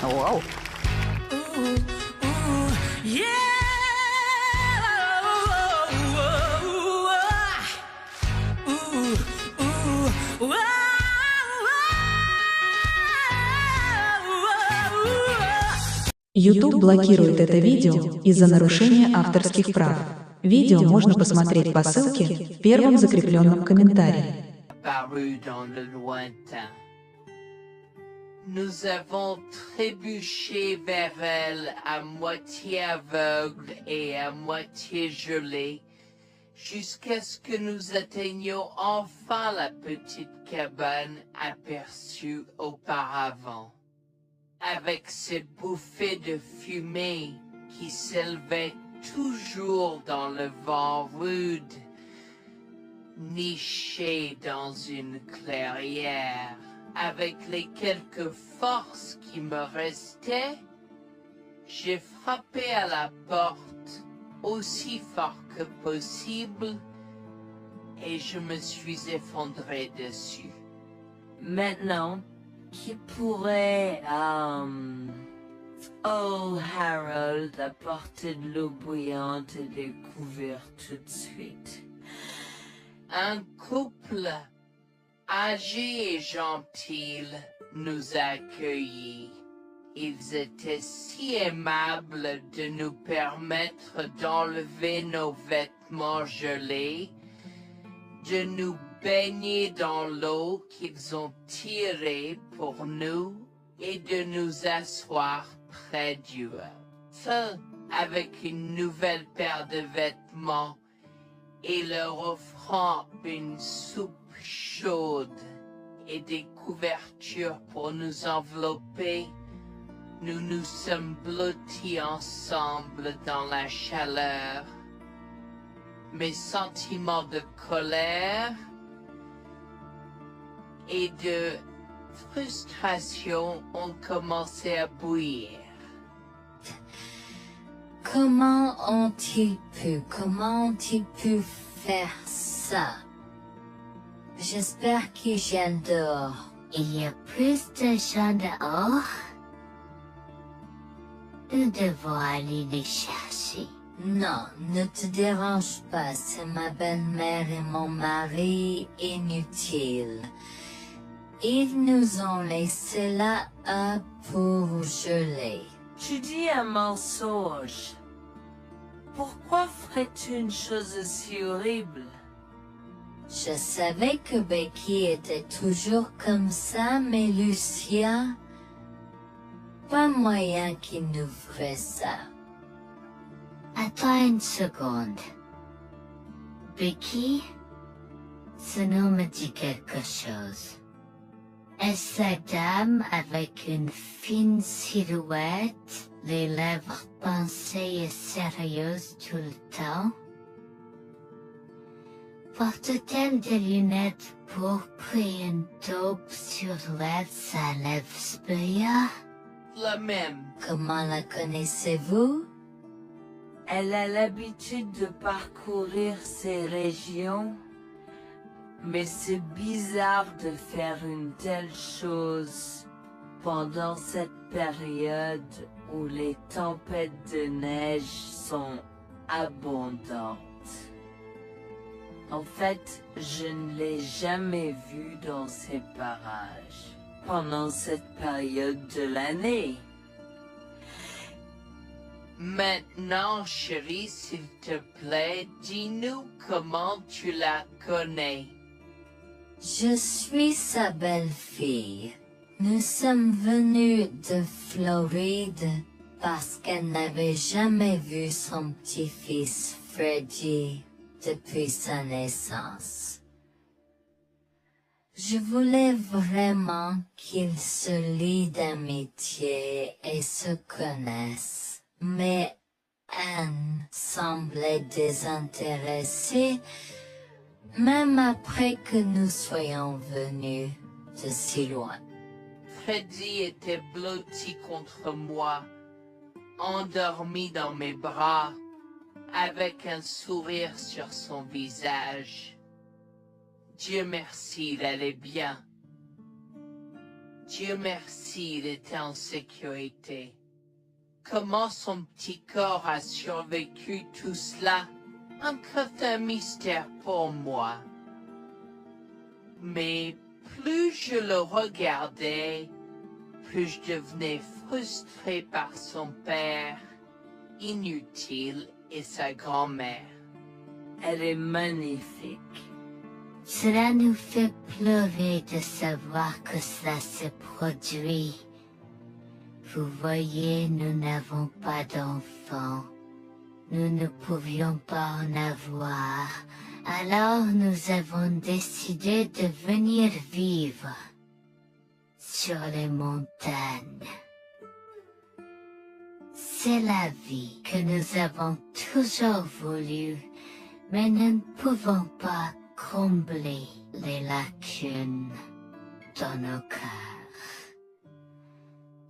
Wow. YouTube блокирует это видео из-за нарушения авторских прав. Видео можно посмотреть по ссылке в первом закрепленном комментарии. Apparu dans le lointain. Nous avons trébuché vers elle à moitié aveugle et à moitié gelé, jusqu'à ce que nous atteignions enfin la petite cabane aperçue auparavant. Avec ces bouffées de fumée qui s'élevaient toujours dans le vent rude, niché dans une clairière, avec les quelques forces qui me restaient, j'ai frappé à la porte aussi fort que possible et je me suis effondré dessus. Maintenant, qui pourrait, oh Harold, apporter de l'eau bouillante et des couverts tout de suite? Un couple âgé et gentil nous a accueillis. Ils étaient si aimables de nous permettre d'enlever nos vêtements gelés, de nous baigner dans l'eau qu'ils ont tirée pour nous et de nous asseoir près du feu avec une nouvelle paire de vêtements et leur offrant une soupe chaude et des couvertures pour nous envelopper. Nous nous sommes blottis ensemble dans la chaleur. Mes sentiments de colère et de frustration ont commencé à bouillir. Comment ont-ils pu faire ça? J'espère qu'ils viennent dehors. Il y a plus de gens dehors? Nous devons aller les chercher. Non, ne te dérange pas, c'est ma belle-mère et mon mari inutiles. Ils nous ont laissé là pour geler. Tu dis un mensonge. Pourquoi ferais-tu une chose aussi horrible? Je savais que Becky était toujours comme ça, mais Lucia, pas moyen qu'il nous ferait ça. Attends une seconde. Becky, ce nom me dit quelque chose. Est-ce la dame avec une fine silhouette, les lèvres pincées et sérieuses tout le temps? Porte-t-elle des lunettes pourpres et une taupe sur sa lèvre spéa? La même. Comment la connaissez-vous? Elle a l'habitude de parcourir ces régions, mais c'est bizarre de faire une telle chose pendant cette période où les tempêtes de neige sont abondantes. En fait, je ne l'ai jamais vue dans ces parages pendant cette période de l'année. Maintenant, chérie, s'il te plaît, dis-nous comment tu la connais. Je suis sa belle-fille. Nous sommes venus de Floride parce qu'elle n'avait jamais vu son petit-fils Freddy depuis sa naissance. Je voulais vraiment qu'ils se lient d'amitié et se connaissent, mais Anne semblait désintéressée, même après que nous soyons venus de si loin. Freddy était blotti contre moi, endormi dans mes bras, avec un sourire sur son visage. Dieu merci, il allait bien. Dieu merci, il était en sécurité. Comment son petit corps a survécu tout cela? Encore un mystère pour moi. Mais plus je le regardais, plus je devenais frustré par son père, inutile, et sa grand-mère. Elle est magnifique. Cela nous fait pleurer de savoir que cela se produit. Vous voyez, nous n'avons pas d'enfants. Nous ne pouvions pas en avoir. Alors nous avons décidé de venir vivre sur les montagnes. C'est la vie que nous avons toujours voulu, mais nous ne pouvons pas combler les lacunes dans nos cœurs.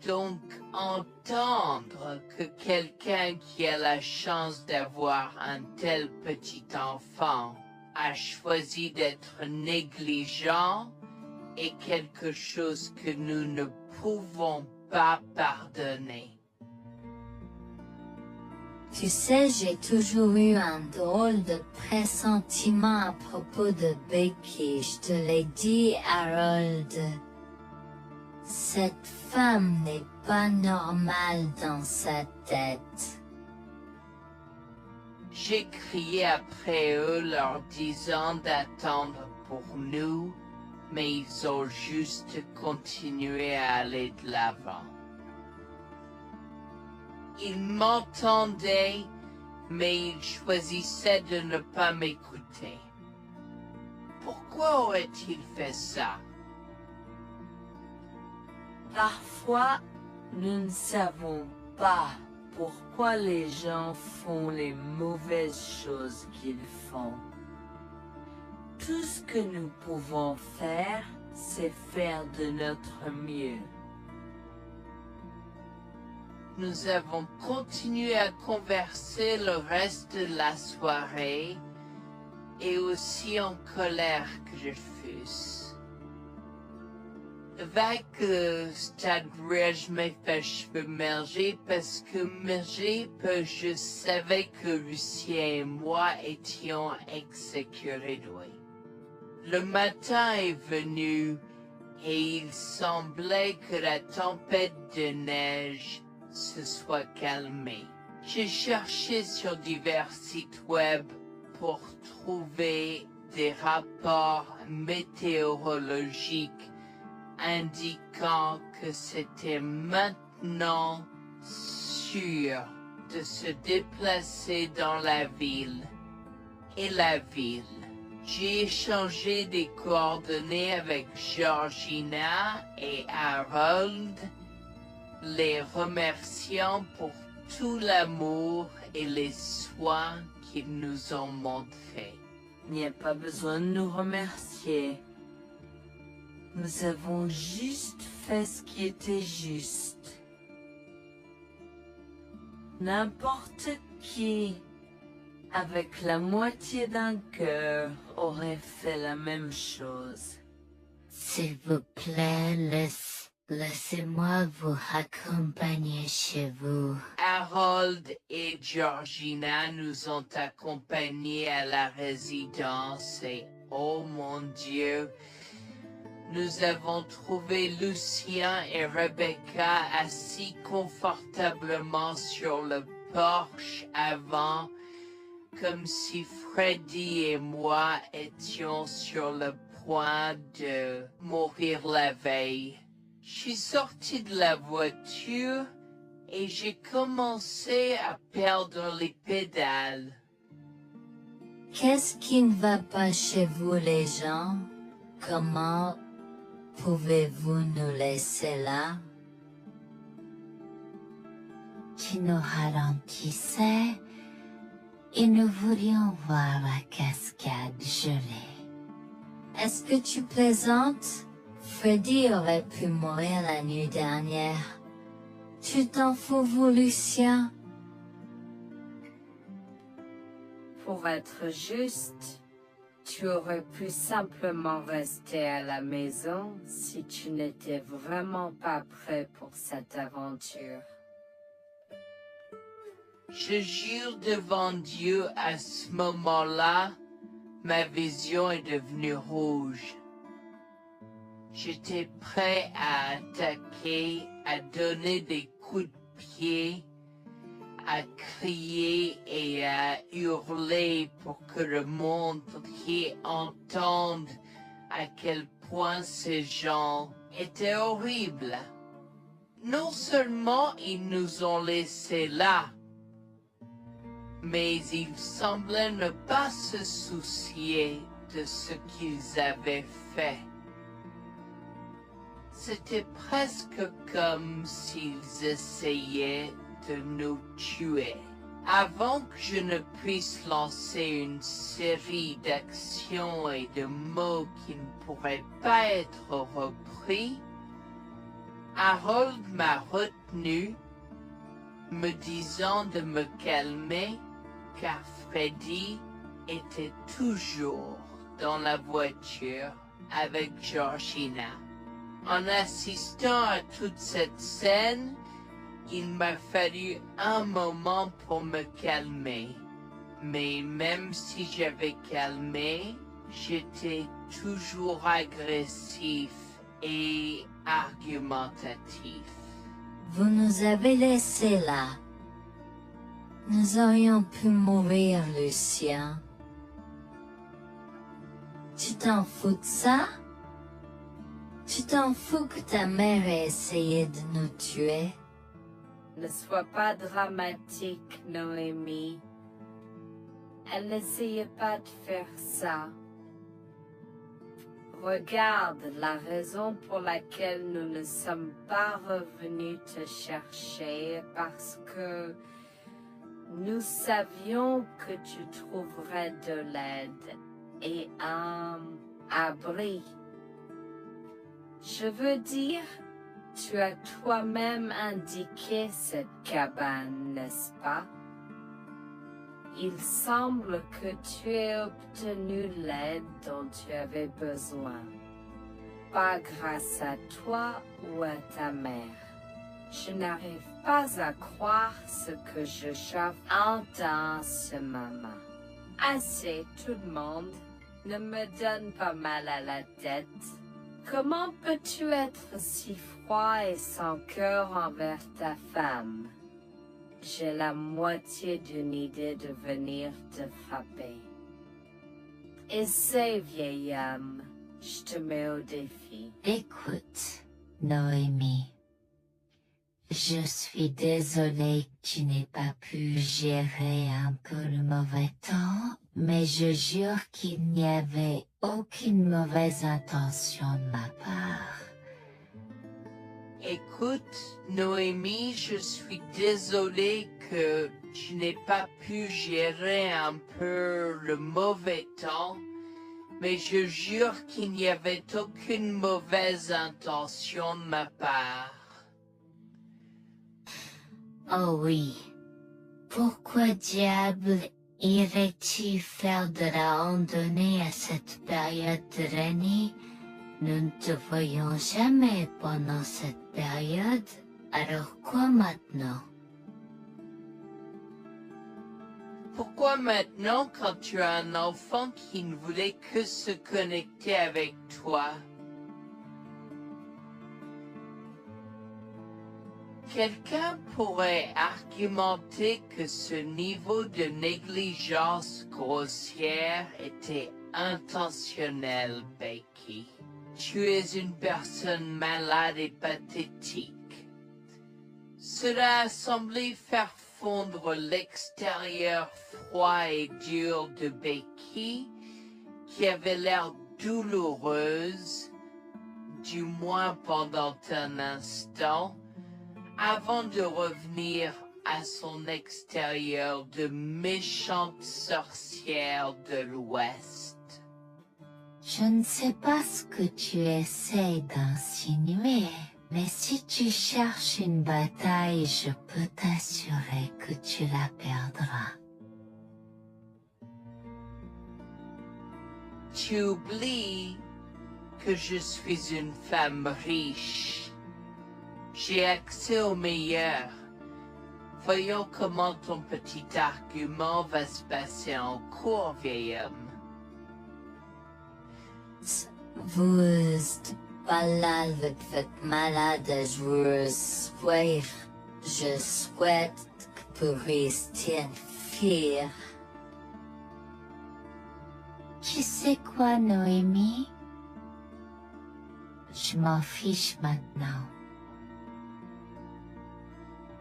Donc, entendre que quelqu'un qui a la chance d'avoir un tel petit enfant a choisi d'être négligent est quelque chose que nous ne pouvons pas pardonner. Tu sais, j'ai toujours eu un drôle de pressentiment à propos de Becky, je te l'ai dit, Harold. Cette femme n'est pas normale dans sa tête. J'ai crié après eux leur disant d'attendre pour nous, mais ils ont juste continué à aller de l'avant. Ils m'entendaient, mais ils choisissaient de ne pas m'écouter. Pourquoi aurait-il fait ça? Parfois, nous ne savons pas pourquoi les gens font les mauvaises choses qu'ils font. Tout ce que nous pouvons faire, c'est faire de notre mieux. Nous avons continué à converser le reste de la soirée, et aussi en colère que je fusse. Avec stade je m'ai fait cheveux merger parce que je savais que Lucien et moi étions exécutés. Le matin est venu et il semblait que la tempête de neige se soit calmée. J'ai cherché sur divers sites web pour trouver des rapports météorologiques indiquant que c'était maintenant sûr de se déplacer dans la ville. Et la ville. J'ai échangé des coordonnées avec Georgina et Harold, les remerciant pour tout l'amour et les soins qu'ils nous ont montrés. Il n'y a pas besoin de nous remercier. Nous avons juste fait ce qui était juste. N'importe qui, avec la moitié d'un cœur, aurait fait la même chose. S'il vous plaît, laissez-moi vous accompagner chez vous. Harold et Georgina nous ont accompagnés à la résidence et, oh mon Dieu, nous avons trouvé Lucien et Rebecca assis confortablement sur le porche avant, comme si Freddy et moi étions sur le point de mourir la veille. Je suis sorti de la voiture et j'ai commencé à perdre les pédales. Qu'est-ce qui ne va pas chez vous, les gens? Comment pouvez-vous nous laisser là? Tu nous ralentissais et nous voulions voir la cascade gelée. Est-ce que tu plaisantes? Freddy aurait pu mourir la nuit dernière. Tu t'en fous, vous, Lucien? Pour être juste, Tu aurais pu simplement rester à la maison si tu n'étais vraiment pas prêt pour cette aventure. Je jure devant Dieu, à ce moment-là, ma vision est devenue rouge. J'étais prêt à attaquer, à donner des coups de pied, à crier et à hurler pour que le monde entier entende à quel point ces gens étaient horribles. Non seulement ils nous ont laissés là, mais ils semblaient ne pas se soucier de ce qu'ils avaient fait. C'était presque comme s'ils essayaient de nous tuer. Avant que je ne puisse lancer une série d'actions et de mots qui ne pourraient pas être repris, Harold m'a retenu, me disant de me calmer, car Freddy était toujours dans la voiture avec Georgina. En assistant à toute cette scène, il m'a fallu un moment pour me calmer. Mais même si j'avais calmé, j'étais toujours agressif et argumentatif. Vous nous avez laissés là. Nous aurions pu mourir, Lucien. Tu t'en fous de ça? Tu t'en fous que ta mère ait essayé de nous tuer? Ne sois pas dramatique, Noémie. Elle n'essayait pas de faire ça. Regarde, la raison pour laquelle nous ne sommes pas revenus te chercher est parce que nous savions que tu trouverais de l'aide et un abri. Je veux dire, tu as toi-même indiqué cette cabane, n'est-ce pas? Il semble que tu aies obtenu l'aide dont tu avais besoin. Pas grâce à toi ou à ta mère. Je n'arrive pas à croire ce que j'entends en ce moment. Assez, tout le monde. Ne me donne pas mal à la tête. Comment peux-tu être si froid et sans cœur envers ta femme? J'ai la moitié d'une idée de venir te frapper. Essaie, vieil homme. Je te mets au défi. Écoute, Noémie. Je suis désolée que tu n'aies pas pu gérer un peu le mauvais temps, mais je jure qu'il n'y avait aucune mauvaise intention de ma part. Écoute, Noémie, je suis désolée que tu n'aies pas pu gérer un peu le mauvais temps, mais je jure qu'il n'y avait aucune mauvaise intention de ma part. Oh oui. Pourquoi diable irais-tu faire de la randonnée à cette période de l'année? Nous ne te voyons jamais pendant cette période, alors quoi maintenant? Pourquoi maintenant quand tu as un enfant qui ne voulait que se connecter avec toi? Quelqu'un pourrait argumenter que ce niveau de négligence grossière était intentionnel, Becky. Tu es une personne malade et pathétique. Cela a semblé faire fondre l'extérieur froid et dur de Becky, qui avait l'air douloureuse, du moins pendant un instant, avant de revenir à son extérieur de méchante sorcière de l'Ouest. Je ne sais pas ce que tu essaies d'insinuer, mais si tu cherches une bataille, je peux t'assurer que tu la perdras. tu oublies que je suis une femme riche. J'ai accès au meilleur. Voyons comment ton petit argument va se passer en cours, vieil homme. Vous êtes pas là avec votre malade joueuse soir. Je souhaite que vous restiez fiers. Tu sais quoi, Noémie? Je m'en fiche maintenant.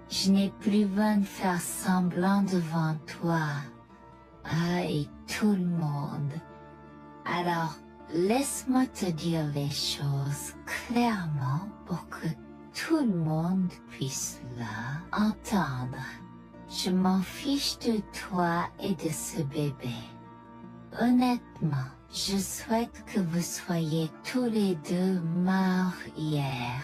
Je n'ai plus besoin de faire semblant devant toi et tout le monde. Alors, laisse-moi te dire les choses clairement pour que tout le monde puisse entendre. Je m'en fiche de toi et de ce bébé. Honnêtement, je souhaite que vous soyez tous les deux morts hier.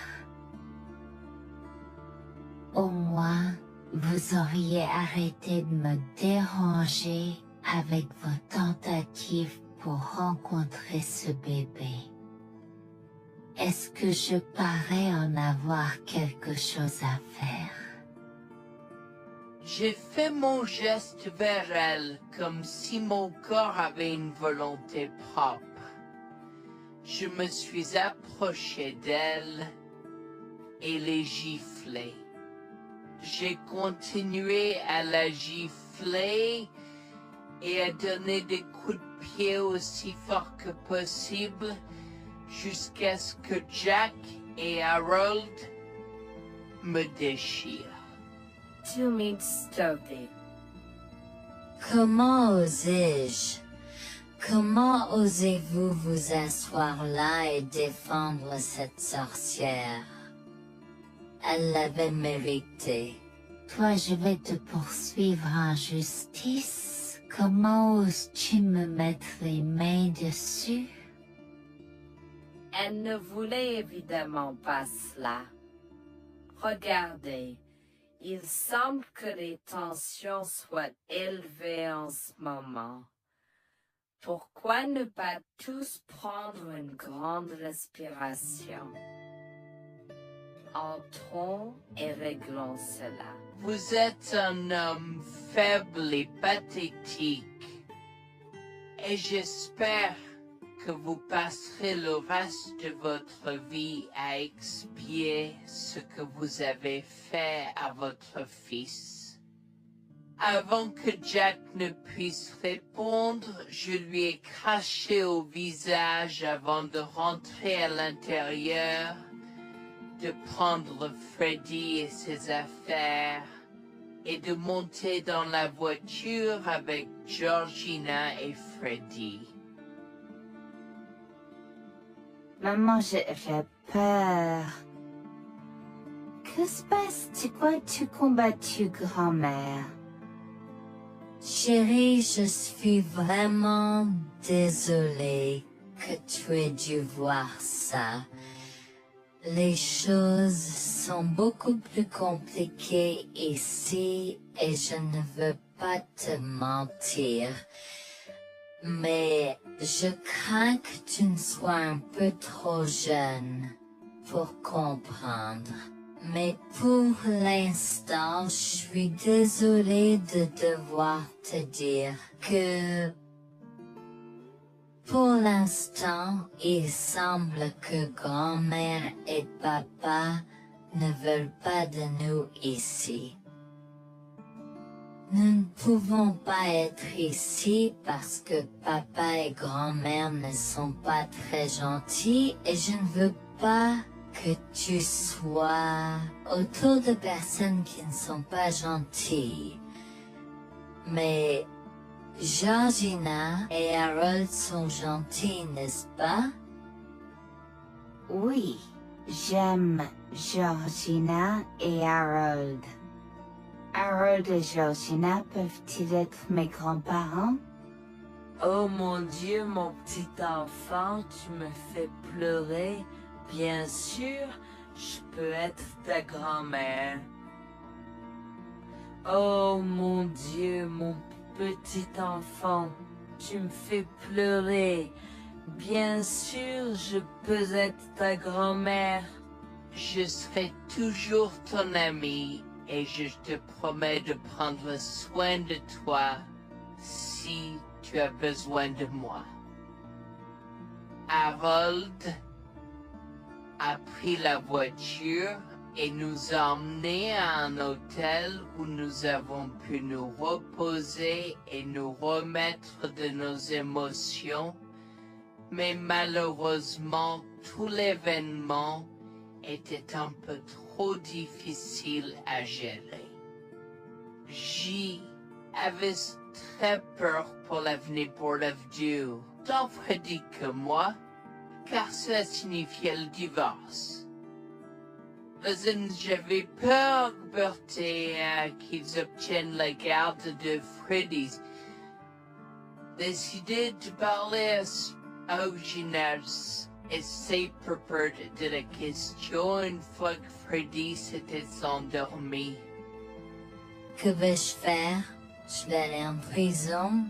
Au moins, vous auriez arrêté de me déranger avec vos tentatives pour rencontrer ce bébé. Est-ce que je parais en avoir quelque chose à faire? J'ai fait mon geste vers elle comme si mon corps avait une volonté propre. Je me suis approché d'elle et l'ai giflée. J'ai continué à la gifler et à donner des coups de pied aussi fort que possible jusqu'à ce que Jack et Harold me déchirent. Tu m'insultes. Comment osais-je? Comment osez-vous vous asseoir là et défendre cette sorcière? Elle l'avait mérité. Toi, je vais te poursuivre en justice. Comment oses-tu me mettre les mains dessus? Elle ne voulait évidemment pas cela. Regardez, il semble que les tensions soient élevées en ce moment. Pourquoi ne pas tous prendre une grande respiration? Entrons et réglons cela. Vous êtes un homme faible et pathétique, et j'espère que vous passerez le reste de votre vie à expier ce que vous avez fait à votre fils. Avant que Jack ne puisse répondre, je lui ai craché au visage avant de rentrer à l'intérieur, de prendre Freddy et ses affaires, et de monter dans la voiture avec Georgina et Freddy. Maman, j'ai peur. Que se passe? Pourquoi tu combattu, grand-mère? Chérie, je suis vraiment désolée que tu aies dû voir ça. Les choses sont beaucoup plus compliquées ici et je ne veux pas te mentir. Mais je crains que tu ne sois un peu trop jeune pour comprendre. Mais pour l'instant, je suis désolée de devoir te dire que pour l'instant, il semble que grand-mère et papa ne veulent pas de nous ici. Nous ne pouvons pas être ici parce que papa et grand-mère ne sont pas très gentils et je ne veux pas que tu sois autour de personnes qui ne sont pas gentilles. Mais Georgina et Harold sont gentils, n'est-ce pas? Oui, j'aime Georgina et Harold. Harold et Georgina peuvent-ils être mes grands-parents? Oh mon Dieu, mon petit enfant, tu me fais pleurer. Bien sûr, je peux être ta grand-mère. Oh mon Dieu, mon petit enfant, tu me fais pleurer. Bien sûr, je peux être ta grand-mère. Je serai toujours ton ami et je te promets de prendre soin de toi si tu as besoin de moi. Harold a pris la voiture et nous a emmenés à un hôtel où nous avons pu nous reposer et nous remettre de nos émotions, mais malheureusement tout l'événement était un peu trop difficile à gérer. J'y avais très peur pour l'avenir Board of Dieu, tant Freddy que moi, car cela signifiait le divorce. Mais j'avais peur, Bertie, qu'ils obtiennent la garde de Freddy. Décidé de parler au gymnase et c'est propos de la question une fois que Freddy s'était endormi. Que vais-je faire? Je vais aller en prison?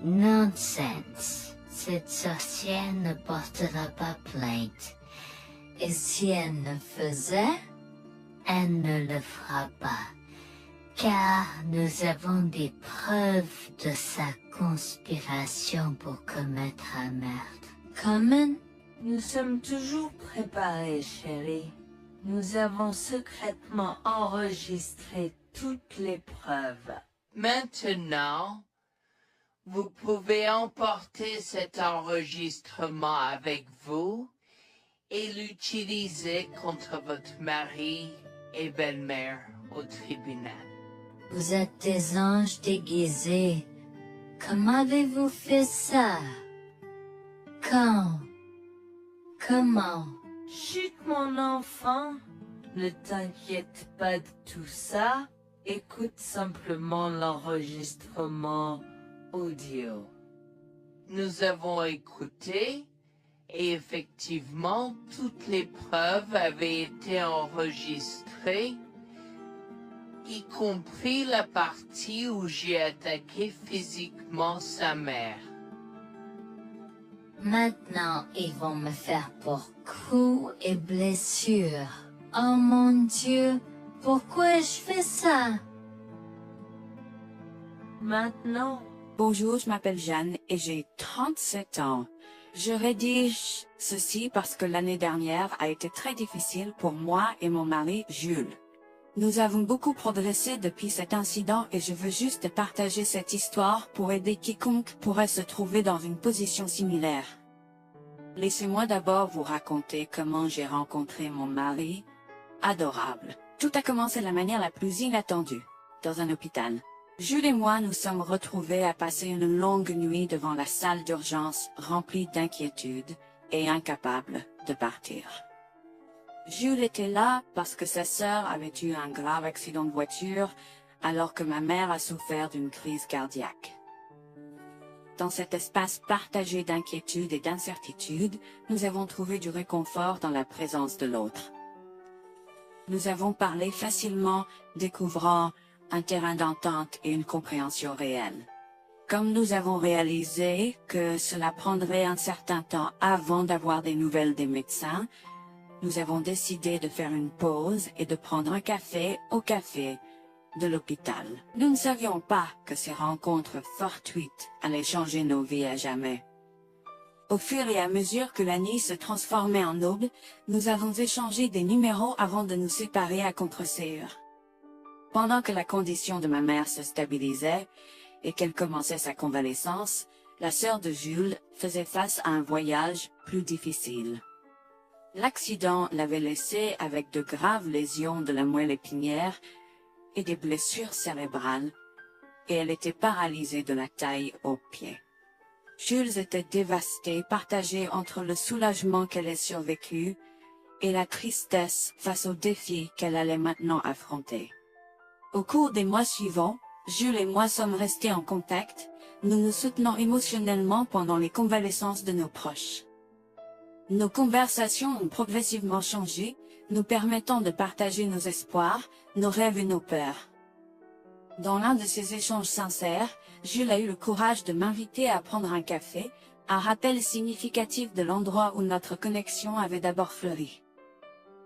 Nonsense. Cette sorcière ne portera pas plainte. Et si elle le faisait, elle ne le fera pas. Car nous avons des preuves de sa conspiration pour commettre un meurtre. Comment? Nous sommes toujours préparés, chérie. Nous avons secrètement enregistré toutes les preuves. Maintenant, vous pouvez emporter cet enregistrement avec vous et l'utiliser contre votre mari et belle-mère au tribunal. Vous êtes des anges déguisés. Comment avez-vous fait ça? Quand? Comment? Chut, mon enfant, ne t'inquiète pas de tout ça. Écoute simplement l'enregistrement audio. Nous avons écouté et effectivement toutes les preuves avaient été enregistrées, y compris la partie où j'ai attaqué physiquement sa mère. Maintenant, ils vont me faire pour coups et blessures. Oh mon Dieu, pourquoi je fais ça? Maintenant, Bonjour, je m'appelle Jeanne et j'ai 37 ans. Je rédige ceci parce que l'année dernière a été très difficile pour moi et mon mari Jules. Nous avons beaucoup progressé depuis cet incident et je veux juste partager cette histoire pour aider quiconque pourrait se trouver dans une position similaire. Laissez-moi d'abord vous raconter comment j'ai rencontré mon mari, adorable. Tout a commencé de la manière la plus inattendue, dans un hôpital. Jules et moi nous sommes retrouvés à passer une longue nuit devant la salle d'urgence remplie d'inquiétude et incapables de partir. Jules était là parce que sa sœur avait eu un grave accident de voiture alors que ma mère a souffert d'une crise cardiaque. Dans cet espace partagé d'inquiétude et d'incertitude, nous avons trouvé du réconfort dans la présence de l'autre. Nous avons parlé facilement, découvrant un terrain d'entente et une compréhension réelle. Comme nous avons réalisé que cela prendrait un certain temps avant d'avoir des nouvelles des médecins, nous avons décidé de faire une pause et de prendre un café au café de l'hôpital. Nous ne savions pas que ces rencontres fortuites allaient changer nos vies à jamais. Au fur et à mesure que la nuit se transformait en aube, nous avons échangé des numéros avant de nous séparer à contre-séance. Pendant que la condition de ma mère se stabilisait et qu'elle commençait sa convalescence, la sœur de Jules faisait face à un voyage plus difficile. L'accident l'avait laissée avec de graves lésions de la moelle épinière et des blessures cérébrales, et elle était paralysée de la taille aux pieds. Jules était dévasté, partagé entre le soulagement qu'elle ait survécu et la tristesse face aux défis qu'elle allait maintenant affronter. Au cours des mois suivants, Jules et moi sommes restés en contact, nous nous soutenons émotionnellement pendant les convalescences de nos proches. Nos conversations ont progressivement changé, nous permettant de partager nos espoirs, nos rêves et nos peurs. Dans l'un de ces échanges sincères, Jules a eu le courage de m'inviter à prendre un café, un rappel significatif de l'endroit où notre connexion avait d'abord fleuri.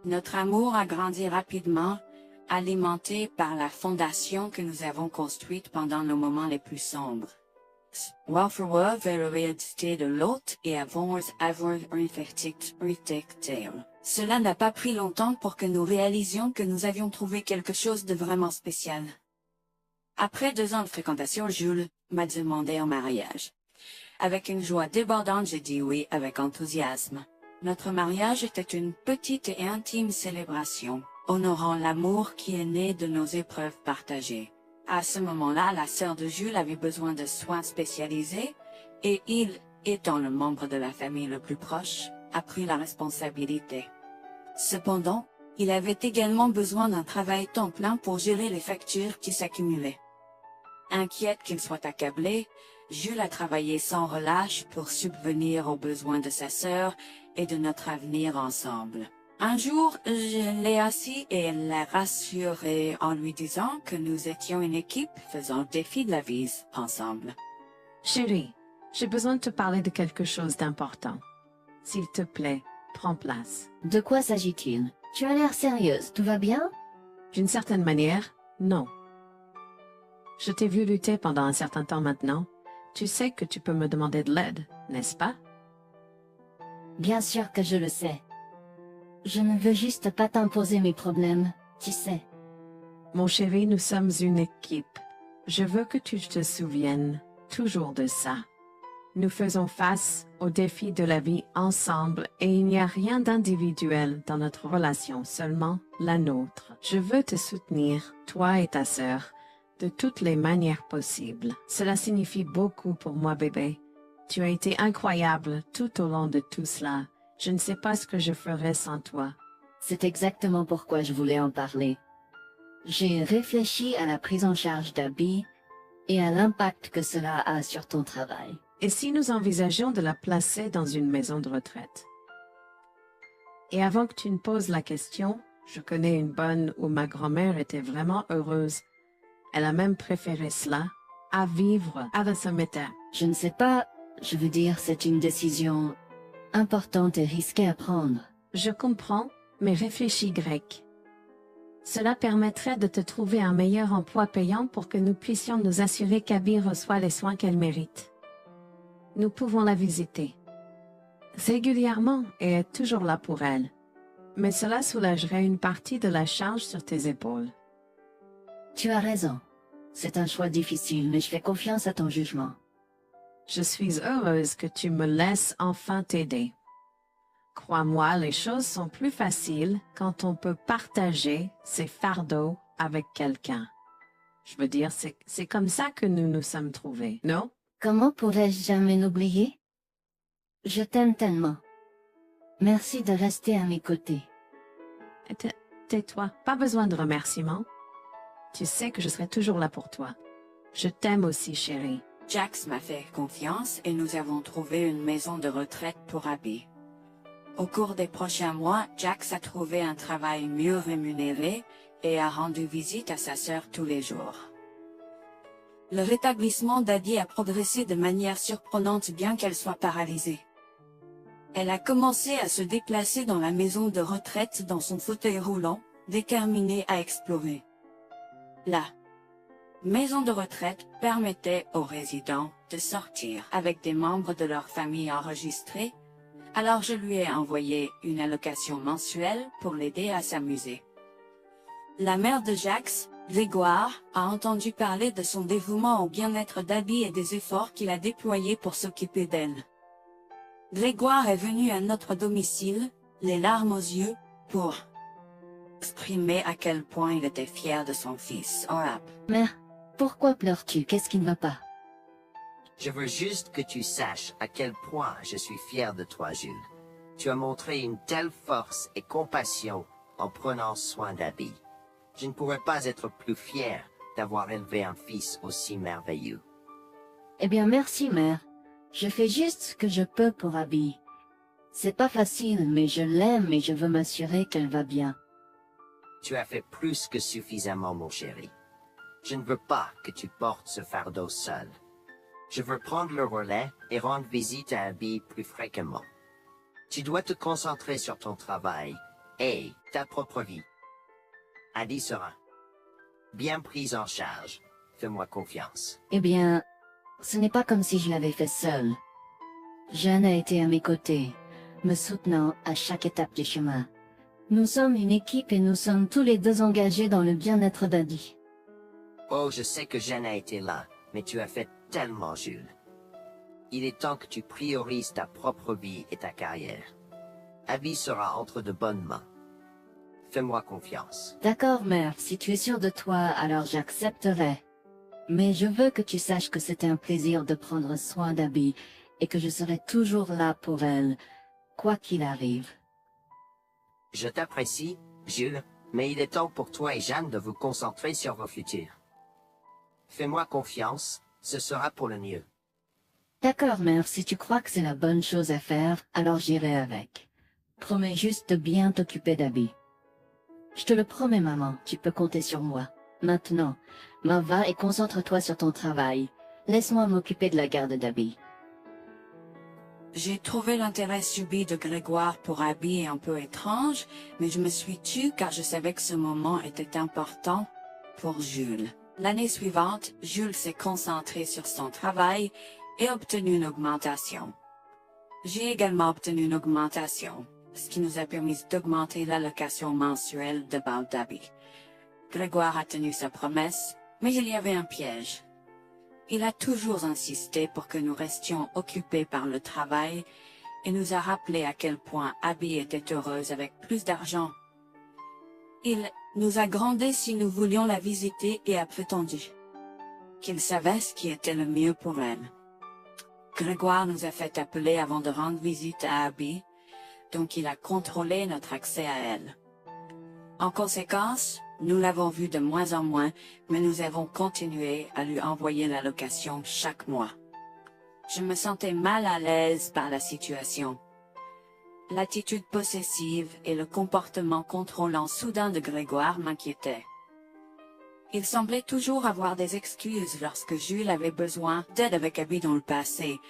Notre amour a grandi rapidement, alimenté par la fondation que nous avons construite pendant nos moments les plus sombres. Welfare vers l'identité de l'autre et avoir un tale. Cela n'a pas pris longtemps pour que nous réalisions que nous avions trouvé quelque chose de vraiment spécial. Après 2 ans de fréquentation, Jules m'a demandé en mariage. Avec une joie débordante, j'ai dit oui avec enthousiasme. Notre mariage était une petite et intime célébration, honorant l'amour qui est né de nos épreuves partagées. À ce moment-là, la sœur de Jules avait besoin de soins spécialisés, et il, étant le membre de la famille le plus proche, a pris la responsabilité. Cependant, il avait également besoin d'un travail temps plein pour gérer les factures qui s'accumulaient. Inquiète qu'il soit accablé, Jules a travaillé sans relâche pour subvenir aux besoins de sa sœur et de notre avenir ensemble. Un jour, je l'ai assis et l'ai rassuré en lui disant que nous étions une équipe faisant le défi de la vie ensemble. Chérie, j'ai besoin de te parler de quelque chose d'important. S'il te plaît, prends place. De quoi s'agit-il? Tu as l'air sérieuse, tout va bien? D'une certaine manière, non. Je t'ai vu lutter pendant un certain temps maintenant. Tu sais que tu peux me demander de l'aide, n'est-ce pas? Bien sûr que je le sais. Je ne veux juste pas t'imposer mes problèmes, tu sais. Mon chéri, nous sommes une équipe. Je veux que tu te souviennes toujours de ça. Nous faisons face aux défis de la vie ensemble et il n'y a rien d'individuel dans notre relation, seulement la nôtre. Je veux te soutenir, toi et ta sœur, de toutes les manières possibles. Cela signifie beaucoup pour moi, bébé. Tu as été incroyable tout au long de tout cela. Je ne sais pas ce que je ferais sans toi. C'est exactement pourquoi je voulais en parler. J'ai réfléchi à la prise en charge d'Abby et à l'impact que cela a sur ton travail. Et si nous envisageons de la placer dans une maison de retraite? Et avant que tu ne poses la question, je connais une bonne où ma grand-mère était vraiment heureuse. Elle a même préféré cela à vivre avec son métier. Je ne sais pas, je veux dire, c'est une décision importante et risquée à prendre. Je comprends, mais réfléchis grec. Cela permettrait de te trouver un meilleur emploi payant pour que nous puissions nous assurer qu'Abby reçoit les soins qu'elle mérite. Nous pouvons la visiter régulièrement et être toujours là pour elle. Mais cela soulagerait une partie de la charge sur tes épaules. Tu as raison. C'est un choix difficile, mais je fais confiance à ton jugement. Je suis heureuse que tu me laisses enfin t'aider. Crois-moi, les choses sont plus faciles quand on peut partager ses fardeaux avec quelqu'un. Je veux dire, c'est comme ça que nous nous sommes trouvés, non? Comment pourrais-je jamais l'oublier? Je t'aime tellement. Merci de rester à mes côtés. Tais-toi, pas besoin de remerciements. Tu sais que je serai toujours là pour toi. Je t'aime aussi, chérie. Jax m'a fait confiance et nous avons trouvé une maison de retraite pour Abby. Au cours des prochains mois, Jax a trouvé un travail mieux rémunéré et a rendu visite à sa sœur tous les jours. Le rétablissement d'Abby a progressé de manière surprenante bien qu'elle soit paralysée. Elle a commencé à se déplacer dans la maison de retraite dans son fauteuil roulant, déterminée à explorer. La maison de retraite permettait aux résidents de sortir avec des membres de leur famille enregistrés, alors je lui ai envoyé une allocation mensuelle pour l'aider à s'amuser. La mère de Jax, Grégoire, a entendu parler de son dévouement au bien-être d'Abby et des efforts qu'il a déployés pour s'occuper d'elle. Grégoire est venu à notre domicile, les larmes aux yeux, pour exprimer à quel point il était fier de son fils. Mère, pourquoi pleures-tu? Qu'est-ce qui ne va pas? Je veux juste que tu saches à quel point je suis fier de toi, Jules. Tu as montré une telle force et compassion en prenant soin d'Abby. Je ne pourrais pas être plus fier d'avoir élevé un fils aussi merveilleux. Eh bien, merci, mère. Je fais juste ce que je peux pour Abby. C'est pas facile, mais je l'aime et je veux m'assurer qu'elle va bien. Tu as fait plus que suffisamment, mon chéri. Je ne veux pas que tu portes ce fardeau seul. Je veux prendre le relais et rendre visite à Abby plus fréquemment. Tu dois te concentrer sur ton travail et ta propre vie. Abby sera bien prise en charge. Fais-moi confiance. Eh bien, ce n'est pas comme si je l'avais fait seul. Jeanne a été à mes côtés, me soutenant à chaque étape du chemin. Nous sommes une équipe et nous sommes tous les deux engagés dans le bien-être d'Abby. Oh, je sais que Jeanne a été là, mais tu as fait tellement, Jules. Il est temps que tu priorises ta propre vie et ta carrière. Abby sera entre de bonnes mains. Fais-moi confiance. D'accord, mère, si tu es sûre de toi, alors j'accepterai. Mais je veux que tu saches que c'était un plaisir de prendre soin d'Abby et que je serai toujours là pour elle, quoi qu'il arrive. Je t'apprécie, Jules, mais il est temps pour toi et Jeanne de vous concentrer sur vos futurs. Fais-moi confiance, ce sera pour le mieux. D'accord, mère, si tu crois que c'est la bonne chose à faire, alors j'irai avec. Promets juste de bien t'occuper d'Abby. Je te le promets, maman, tu peux compter sur moi. Maintenant, va et concentre-toi sur ton travail. Laisse-moi m'occuper de la garde d'Abby. J'ai trouvé l'intérêt subi de Grégoire pour Abby un peu étrange, mais je me suis tue car je savais que ce moment était important pour Jules. L'année suivante, Jules s'est concentré sur son travail et obtenu une augmentation. J'ai également obtenu une augmentation, ce qui nous a permis d'augmenter l'allocation mensuelle de bal d'Abby. Grégoire a tenu sa promesse, mais il y avait un piège. Il a toujours insisté pour que nous restions occupés par le travail et nous a rappelé à quel point Abby était heureuse avec plus d'argent. Il nous a grondé si nous voulions la visiter et a prétendu qu'il savait ce qui était le mieux pour elle. Grégoire nous a fait appeler avant de rendre visite à Abby, donc il a contrôlé notre accès à elle. En conséquence, nous l'avons vue de moins en moins, mais nous avons continué à lui envoyer l'allocation chaque mois. Je me sentais mal à l'aise par la situation. L'attitude possessive et le comportement contrôlant soudain de Grégoire m'inquiétaient. Il semblait toujours avoir des excuses lorsque Jules avait besoin d'aide avec Abby dans le passé.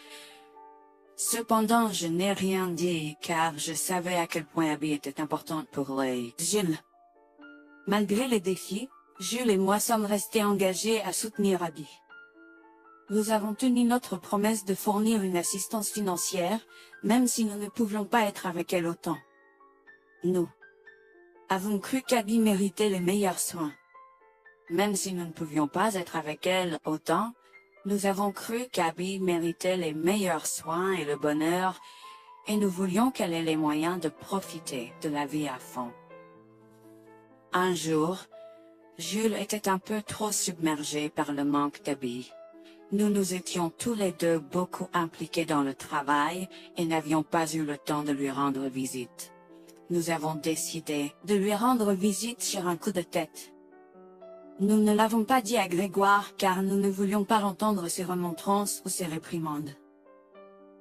Cependant, je n'ai rien dit car je savais à quel point Abby était importante pour Jules. Malgré les défis, Jules et moi sommes restés engagés à soutenir Abby. Nous avons tenu notre promesse de fournir une assistance financière, même si nous ne pouvions pas être avec elle autant. Nous avons cru qu'Abby méritait les meilleurs soins. Même si nous ne pouvions pas être avec elle autant, nous avons cru qu'Abby méritait les meilleurs soins et le bonheur, et nous voulions qu'elle ait les moyens de profiter de la vie à fond. Un jour, Jules était un peu trop submergé par le manque d'Abby. Nous nous étions tous les deux beaucoup impliqués dans le travail et n'avions pas eu le temps de lui rendre visite. Nous avons décidé de lui rendre visite sur un coup de tête. Nous ne l'avons pas dit à Grégoire car nous ne voulions pas entendre ses remontrances ou ses réprimandes.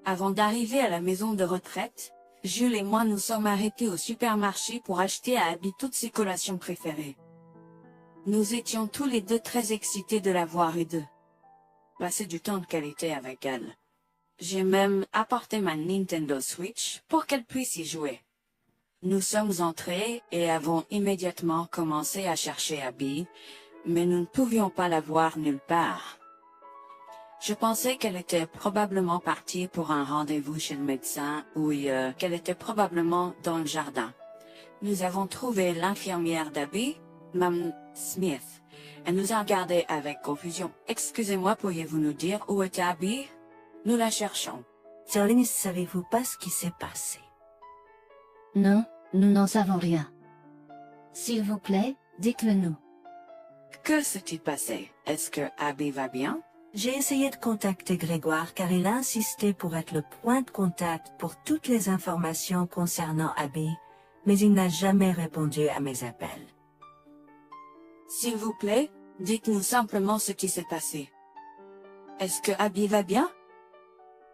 Avant d'arriver à la maison de retraite, Jules et moi nous sommes arrêtés au supermarché pour acheter à Abby toutes ses collations préférées. Nous étions tous les deux très excités de la voir et de passer du temps de qualité avec elle. J'ai même apporté ma Nintendo Switch pour qu'elle puisse y jouer. Nous sommes entrés et avons immédiatement commencé à chercher Abby, mais nous ne pouvions pas la voir nulle part. Je pensais qu'elle était probablement partie pour un rendez-vous chez le médecin ou qu'elle était probablement dans le jardin. Nous avons trouvé l'infirmière d'Abby, Mme Smith. Elle nous a regardés avec confusion. « Excusez-moi, pourriez-vous nous dire où est Abby? Nous la cherchons. » Charlie, ne savez-vous pas ce qui s'est passé? Non, nous n'en savons rien. S'il vous plaît, dites-le nous. Que s'est-il passé? Est-ce que Abby va bien? J'ai essayé de contacter Grégoire car il a insisté pour être le point de contact pour toutes les informations concernant Abby, mais il n'a jamais répondu à mes appels. S'il vous plaît, dites-nous simplement ce qui s'est passé. Est-ce que Abby va bien?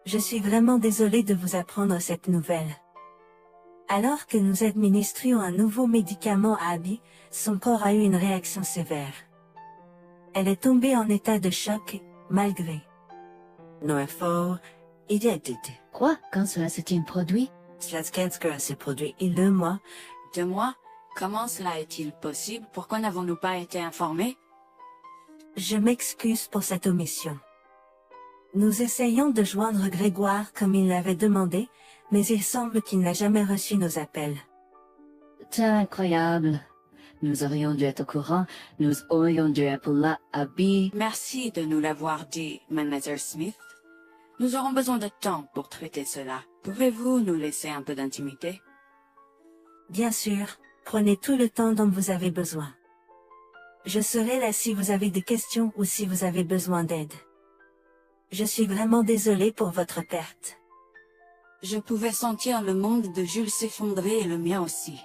Je suis vraiment désolée de vous apprendre cette nouvelle. Alors que nous administrions un nouveau médicament à Abby, son corps a eu une réaction sévère. Elle est tombée en état de choc, malgré nos efforts et d'aide. Quoi? Quand cela s'est-il produit? Cela s'est produit il y a 2 mois. 2 mois? Comment cela est-il possible? Pourquoi n'avons-nous pas été informés? Je m'excuse pour cette omission. Nous essayons de joindre Grégoire comme il l'avait demandé, mais il semble qu'il n'a jamais reçu nos appels. C'est incroyable. Nous aurions dû être au courant, nous aurions dû appeler Abby. Merci de nous l'avoir dit, Mademoiselle Smith. Nous aurons besoin de temps pour traiter cela. Pouvez-vous nous laisser un peu d'intimité? Bien sûr, prenez tout le temps dont vous avez besoin. Je serai là si vous avez des questions ou si vous avez besoin d'aide. Je suis vraiment désolée pour votre perte. Je pouvais sentir le monde de Jules s'effondrer et le mien aussi.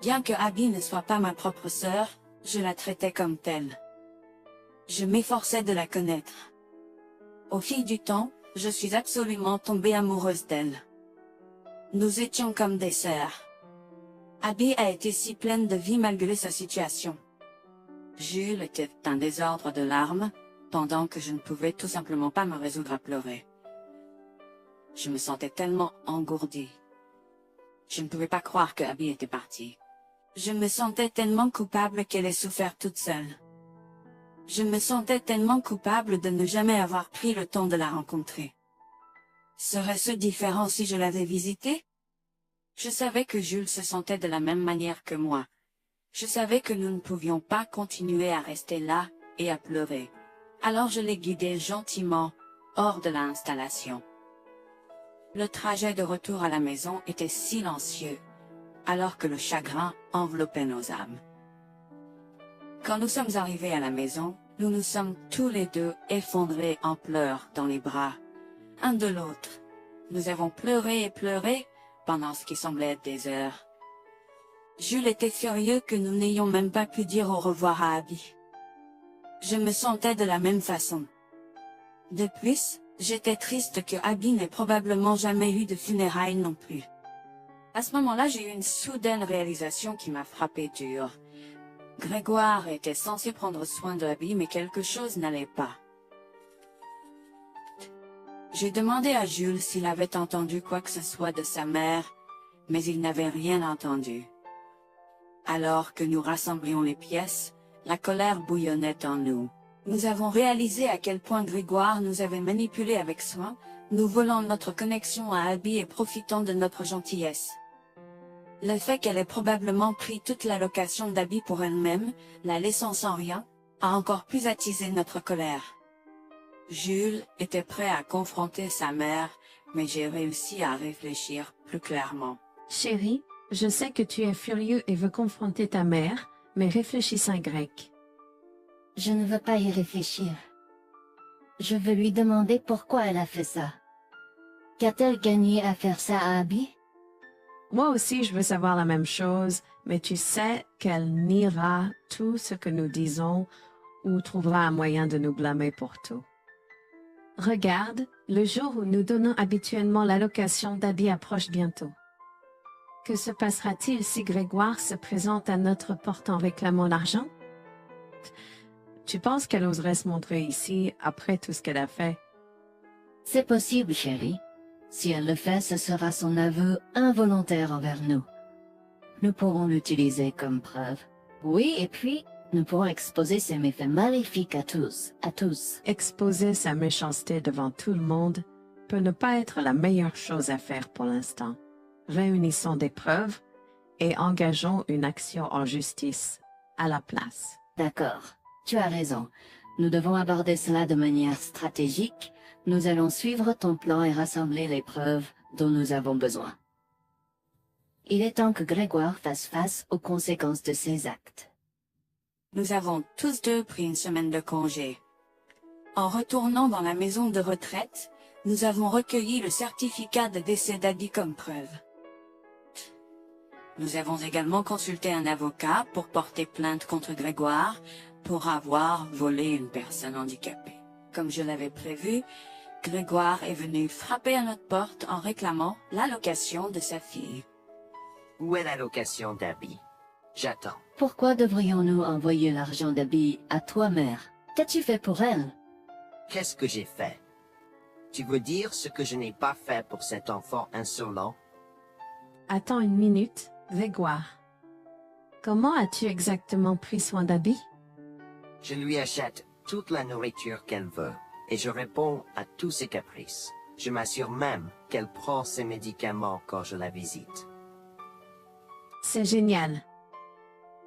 Bien que Abby ne soit pas ma propre sœur, je la traitais comme telle. Je m'efforçais de la connaître. Au fil du temps, je suis absolument tombée amoureuse d'elle. Nous étions comme des sœurs. Abby a été si pleine de vie malgré sa situation. Jules était un désordre de larmes, pendant que je ne pouvais tout simplement pas me résoudre à pleurer. Je me sentais tellement engourdie. Je ne pouvais pas croire que Abby était partie. Je me sentais tellement coupable qu'elle ait souffert toute seule. Je me sentais tellement coupable de ne jamais avoir pris le temps de la rencontrer. Serait-ce différent si je l'avais visitée? Je savais que Jules se sentait de la même manière que moi. Je savais que nous ne pouvions pas continuer à rester là et à pleurer. Alors je l'ai guidée gentiment hors de l'installation. Le trajet de retour à la maison était silencieux, alors que le chagrin enveloppait nos âmes. Quand nous sommes arrivés à la maison, nous nous sommes tous les deux effondrés en pleurs dans les bras, un de l'autre. Nous avons pleuré et pleuré pendant ce qui semblait être des heures. Jules était furieux que nous n'ayons même pas pu dire au revoir à Abby. Je me sentais de la même façon. De plus, j'étais triste que Abby n'ait probablement jamais eu de funérailles non plus. À ce moment-là, j'ai eu une soudaine réalisation qui m'a frappé dur. Grégoire était censé prendre soin de Abby, mais quelque chose n'allait pas. J'ai demandé à Jules s'il avait entendu quoi que ce soit de sa mère, mais il n'avait rien entendu. Alors que nous rassemblions les pièces, la colère bouillonnait en nous. Nous avons réalisé à quel point Grégoire nous avait manipulés avec soin, nous volant notre connexion à Abby et profitant de notre gentillesse. Le fait qu'elle ait probablement pris toute l'allocation d'Abby pour elle-même, la laissant sans rien, a encore plus attisé notre colère. Jules était prêt à confronter sa mère, mais j'ai réussi à réfléchir plus clairement. Chérie, je sais que tu es furieux et veux confronter ta mère, mais réfléchis en grec. Je ne veux pas y réfléchir. Je veux lui demander pourquoi elle a fait ça. Qu'a-t-elle gagné à faire ça à Abby? Moi aussi, je veux savoir la même chose, mais tu sais qu'elle niera tout ce que nous disons ou trouvera un moyen de nous blâmer pour tout. Regarde, le jour où nous donnons habituellement l'allocation d'Abby approche bientôt. Que se passera-t-il si Grégoire se présente à notre porte en réclamant l'argent? Tu penses qu'elle oserait se montrer ici après tout ce qu'elle a fait? C'est possible, chérie. Si elle le fait, ce sera son aveu involontaire envers nous. Nous pourrons l'utiliser comme preuve. Oui, et puis, nous pourrons exposer ses méfaits maléfiques à tous. Exposer sa méchanceté devant tout le monde peut ne pas être la meilleure chose à faire pour l'instant. Réunissons des preuves et engageons une action en justice à la place. D'accord, tu as raison. Nous devons aborder cela de manière stratégique. Nous allons suivre ton plan et rassembler les preuves dont nous avons besoin. Il est temps que Grégoire fasse face aux conséquences de ses actes. Nous avons tous deux pris une semaine de congé. En retournant dans la maison de retraite, nous avons recueilli le certificat de décès d'Abby comme preuve. Nous avons également consulté un avocat pour porter plainte contre Grégoire pour avoir volé une personne handicapée. Comme je l'avais prévu, Grégoire est venu frapper à notre porte en réclamant l'allocation de sa fille. Où est l'allocation d'Abby? J'attends. Pourquoi devrions-nous envoyer l'argent d'Abby à toi, mère? Qu'as-tu fait pour elle? Qu'est-ce que j'ai fait? Tu veux dire ce que je n'ai pas fait pour cet enfant insolent? Attends une minute, Grégoire. Comment as-tu exactement pris soin d'Abby? Je lui achète toute la nourriture qu'elle veut et je réponds à tous ses caprices. Je m'assure même qu'elle prend ses médicaments quand je la visite. C'est génial.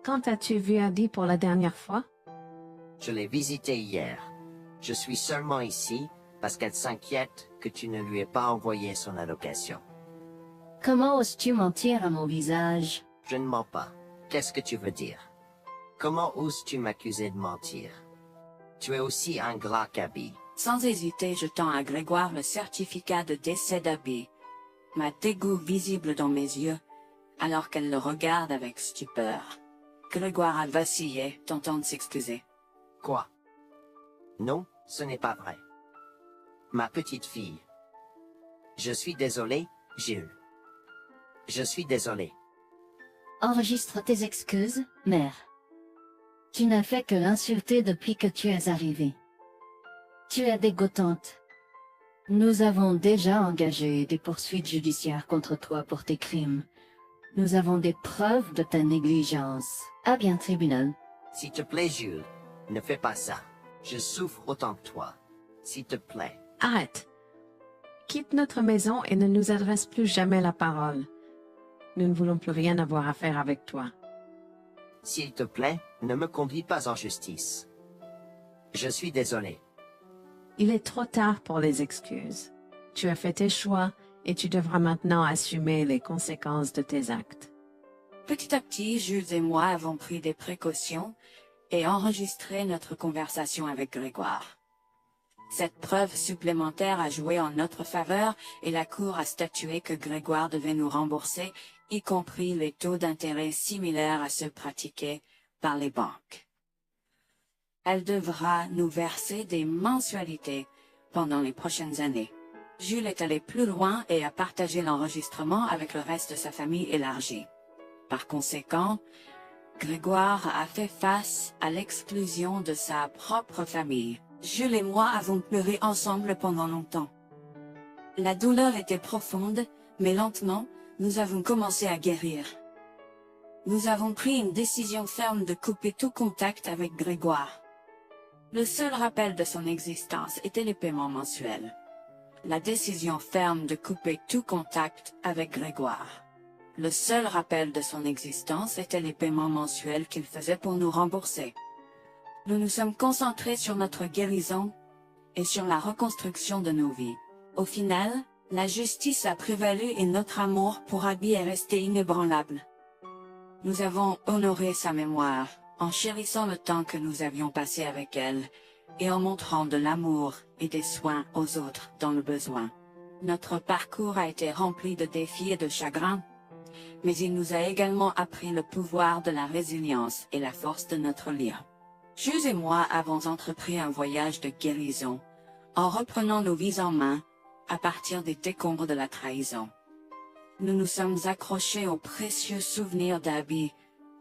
Quand as-tu vu Abby pour la dernière fois? Je l'ai visitée hier. Je suis seulement ici parce qu'elle s'inquiète que tu ne lui aies pas envoyé son allocation. Comment oses-tu mentir à mon visage? Je ne mens pas. Qu'est-ce que tu veux dire? Comment oses-tu m'accuser de mentir? Tu es aussi ingrat qu'Abby. Sans hésiter, je tends à Grégoire le certificat de décès d'Abby, ma dégoût visible dans mes yeux, alors qu'elle le regarde avec stupeur. Grégoire a vacillé, tentant de s'excuser. Quoi? Non, ce n'est pas vrai. Ma petite fille. Je suis désolé, Jules. Je suis désolé. Enregistre tes excuses, mère. Tu n'as fait que l'insulter depuis que tu es arrivée. Tu es dégoûtante. Nous avons déjà engagé des poursuites judiciaires contre toi pour tes crimes. Nous avons des preuves de ta négligence. À bien, tribunal. S'il te plaît, Jules, ne fais pas ça. Je souffre autant que toi. S'il te plaît. Arrête. Quitte notre maison et ne nous adresse plus jamais la parole. Nous ne voulons plus rien avoir à faire avec toi. S'il te plaît, ne me conduis pas en justice. Je suis désolé. Il est trop tard pour les excuses. Tu as fait tes choix et tu devras maintenant assumer les conséquences de tes actes. Petit à petit, Jules et moi avons pris des précautions et enregistré notre conversation avec Grégoire. Cette preuve supplémentaire a joué en notre faveur et la Cour a statué que Grégoire devait nous rembourser, y compris les taux d'intérêt similaires à ceux pratiqués par les banques. Elle devra nous verser des mensualités pendant les prochaines années. Jules est allé plus loin et a partagé l'enregistrement avec le reste de sa famille élargie. Par conséquent, Grégoire a fait face à l'exclusion de sa propre famille. Jules et moi avons pleuré ensemble pendant longtemps. La douleur était profonde, mais lentement, nous avons commencé à guérir. Nous avons pris une décision ferme de couper tout contact avec Grégoire. Le seul rappel de son existence était les paiements mensuels. La décision ferme de couper tout contact avec Grégoire. Le seul rappel de son existence était les paiements mensuels qu'il faisait pour nous rembourser. Nous nous sommes concentrés sur notre guérison et sur la reconstruction de nos vies. Au final, la justice a prévalu et notre amour pour Abby est resté inébranlable. Nous avons honoré sa mémoire en chérissant le temps que nous avions passé avec elle et en montrant de l'amour et des soins aux autres dans le besoin. Notre parcours a été rempli de défis et de chagrins, mais il nous a également appris le pouvoir de la résilience et la force de notre lien. Jules et moi avons entrepris un voyage de guérison, en reprenant nos vies en main, à partir des décombres de la trahison. Nous nous sommes accrochés aux précieux souvenirs d'Abby,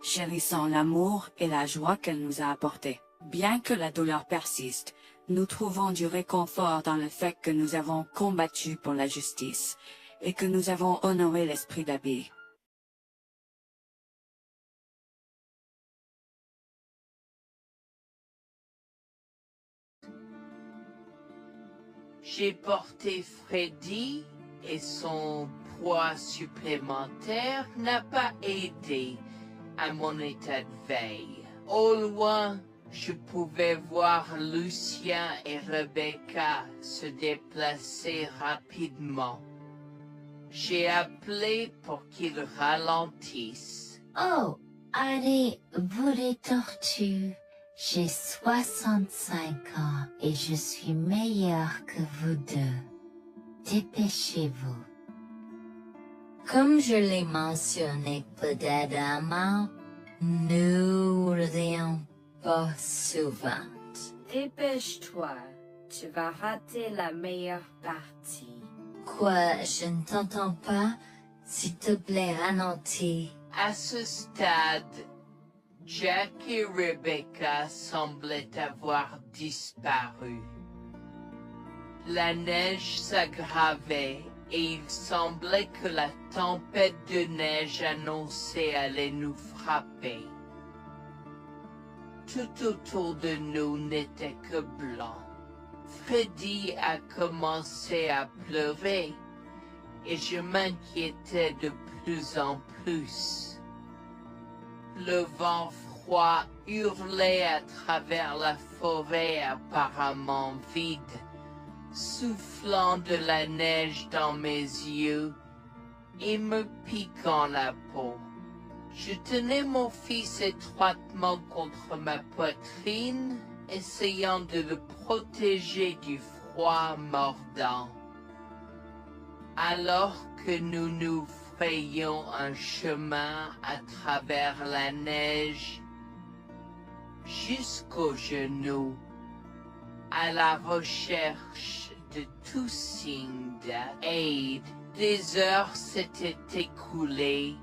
chérissant l'amour et la joie qu'elle nous a apportés. Bien que la douleur persiste, nous trouvons du réconfort dans le fait que nous avons combattu pour la justice, et que nous avons honoré l'esprit d'Abby. J'ai porté Freddy et son poids supplémentaire n'a pas aidé à mon état de veille. Au loin, je pouvais voir Lucien et Rebecca se déplacer rapidement. J'ai appelé pour qu'ils ralentissent. Oh, allez, vous les tortues. J'ai 65 ans et je suis meilleure que vous deux. Dépêchez-vous. Comme je l'ai mentionné précédemment, nous rions pas souvent. Dépêche-toi, tu vas rater la meilleure partie. Quoi, je ne t'entends pas? S'il te plaît, ralentis. À ce stade, Jack et Rebecca semblaient avoir disparu. La neige s'aggravait et il semblait que la tempête de neige annoncée allait nous frapper. Tout autour de nous n'était que blanc. Freddy a commencé à pleurer et je m'inquiétais de plus en plus. Le vent froid hurlait à travers la forêt apparemment vide, soufflant de la neige dans mes yeux et me piquant la peau. Je tenais mon fils étroitement contre ma poitrine, essayant de le protéger du froid mordant. Alors que nous nous frayions un chemin à travers la neige, jusqu'aux genoux, à la recherche de tout signe d'aide. Des heures s'étaient écoulées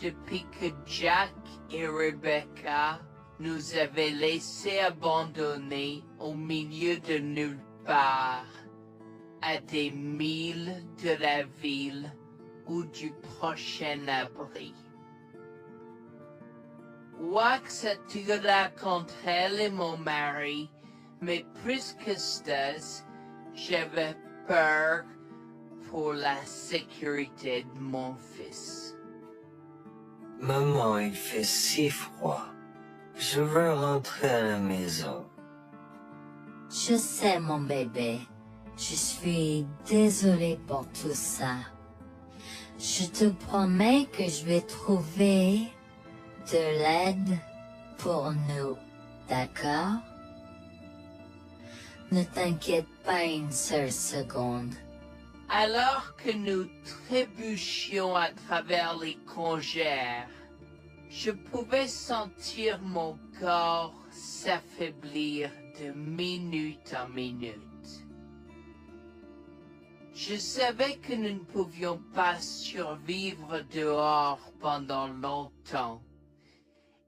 depuis que Jack et Rebecca nous avaient laissés abandonnés au milieu de nulle part, à des milles de la ville ou du prochain abri. Wax attira contre elle et mon mari, mais plus que ça, j'avais peur pour la sécurité de mon fils. Maman, il fait si froid. Je veux rentrer à la maison. Je sais, mon bébé. Je suis désolée pour tout ça. Je te promets que je vais trouver de l'aide pour nous, d'accord? Ne t'inquiète pas une seule seconde. Alors que nous trébuchions à travers les congères, je pouvais sentir mon corps s'affaiblir de minute en minute. Je savais que nous ne pouvions pas survivre dehors pendant longtemps,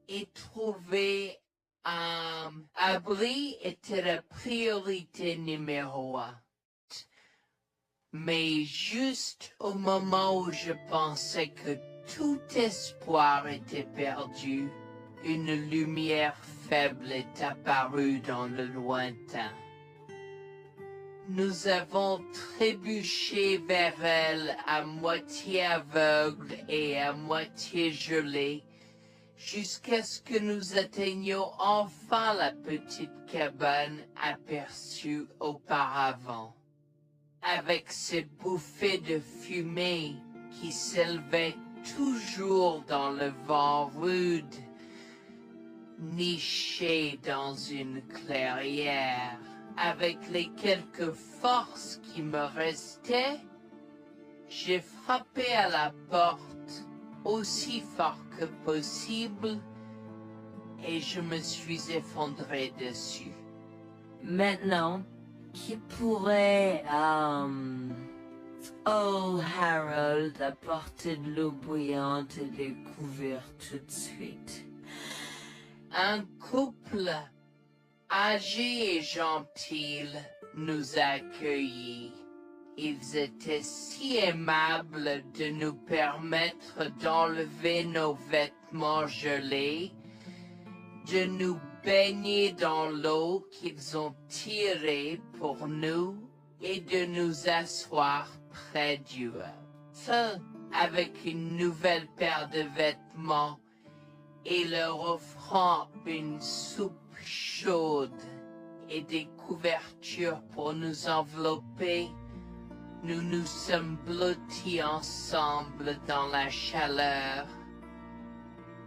et trouver un abri était la priorité numéro 1. Mais juste au moment où je pensais que tout espoir était perdu, une lumière faible est apparue dans le lointain. Nous avons trébuché vers elle à moitié aveugle et à moitié gelé, jusqu'à ce que nous atteignions enfin la petite cabane aperçue auparavant, avec ses bouffées de fumée qui s'élevaient toujours dans le vent rude, nichée dans une clairière. Avec les quelques forces qui me restaient, j'ai frappé à la porte aussi fort que possible et je me suis effondré dessus. Maintenant, qui pourrait, oh Harold, apporter de l'eau bouillante et des couverts tout de suite? Un couple âgé et gentil nous a accueillis. Ils étaient si aimables de nous permettre d'enlever nos vêtements gelés, de nous baigner dans l'eau qu'ils ont tirée pour nous et de nous asseoir près du feu avec une nouvelle paire de vêtements et leur offrant une soupe chaude et des couvertures pour nous envelopper. Nous nous sommes blottis ensemble dans la chaleur.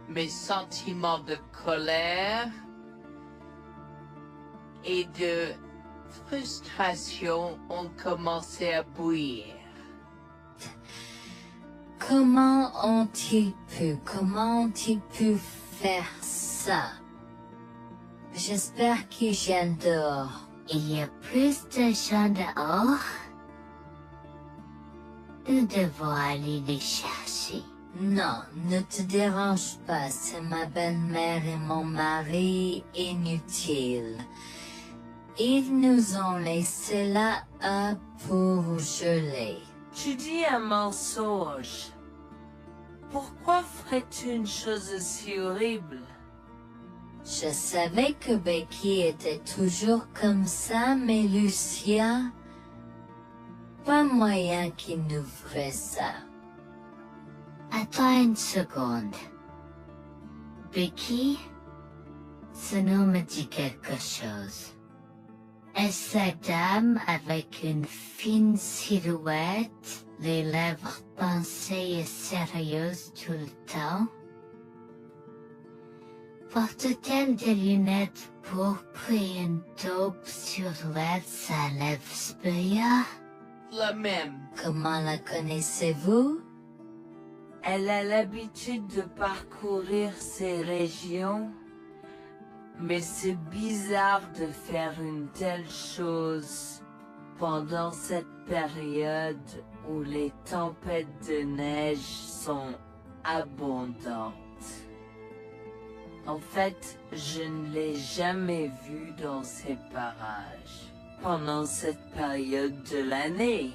Mes sentiments de colère et de frustration ont commencé à bouillir. Comment ont-ils pu faire ça? J'espère qu'ils viennent dehors. Il y a plus de gens dehors? Nous devons aller les chercher. Non, ne te dérange pas, c'est ma belle-mère et mon mari inutiles. Ils nous ont laissé là pour geler. Tu dis un mensonge. Pourquoi ferais-tu une chose si horrible? Je savais que Becky était toujours comme ça, mais Lucia, pas moyen qu'il nous ferait ça. Attends une seconde. Becky, ce nom me dit quelque chose. Est-ce la dame avec une fine silhouette, les lèvres pincées et sérieuses tout le temps? Porte-t-elle des lunettes pourpres et une taupe sur l'aide sa lèvre spéa? La même. Comment la connaissez-vous? Elle a l'habitude de parcourir ces régions, mais c'est bizarre de faire une telle chose pendant cette période où les tempêtes de neige sont abondantes. En fait, je ne l'ai jamais vue dans ces parages pendant cette période de l'année.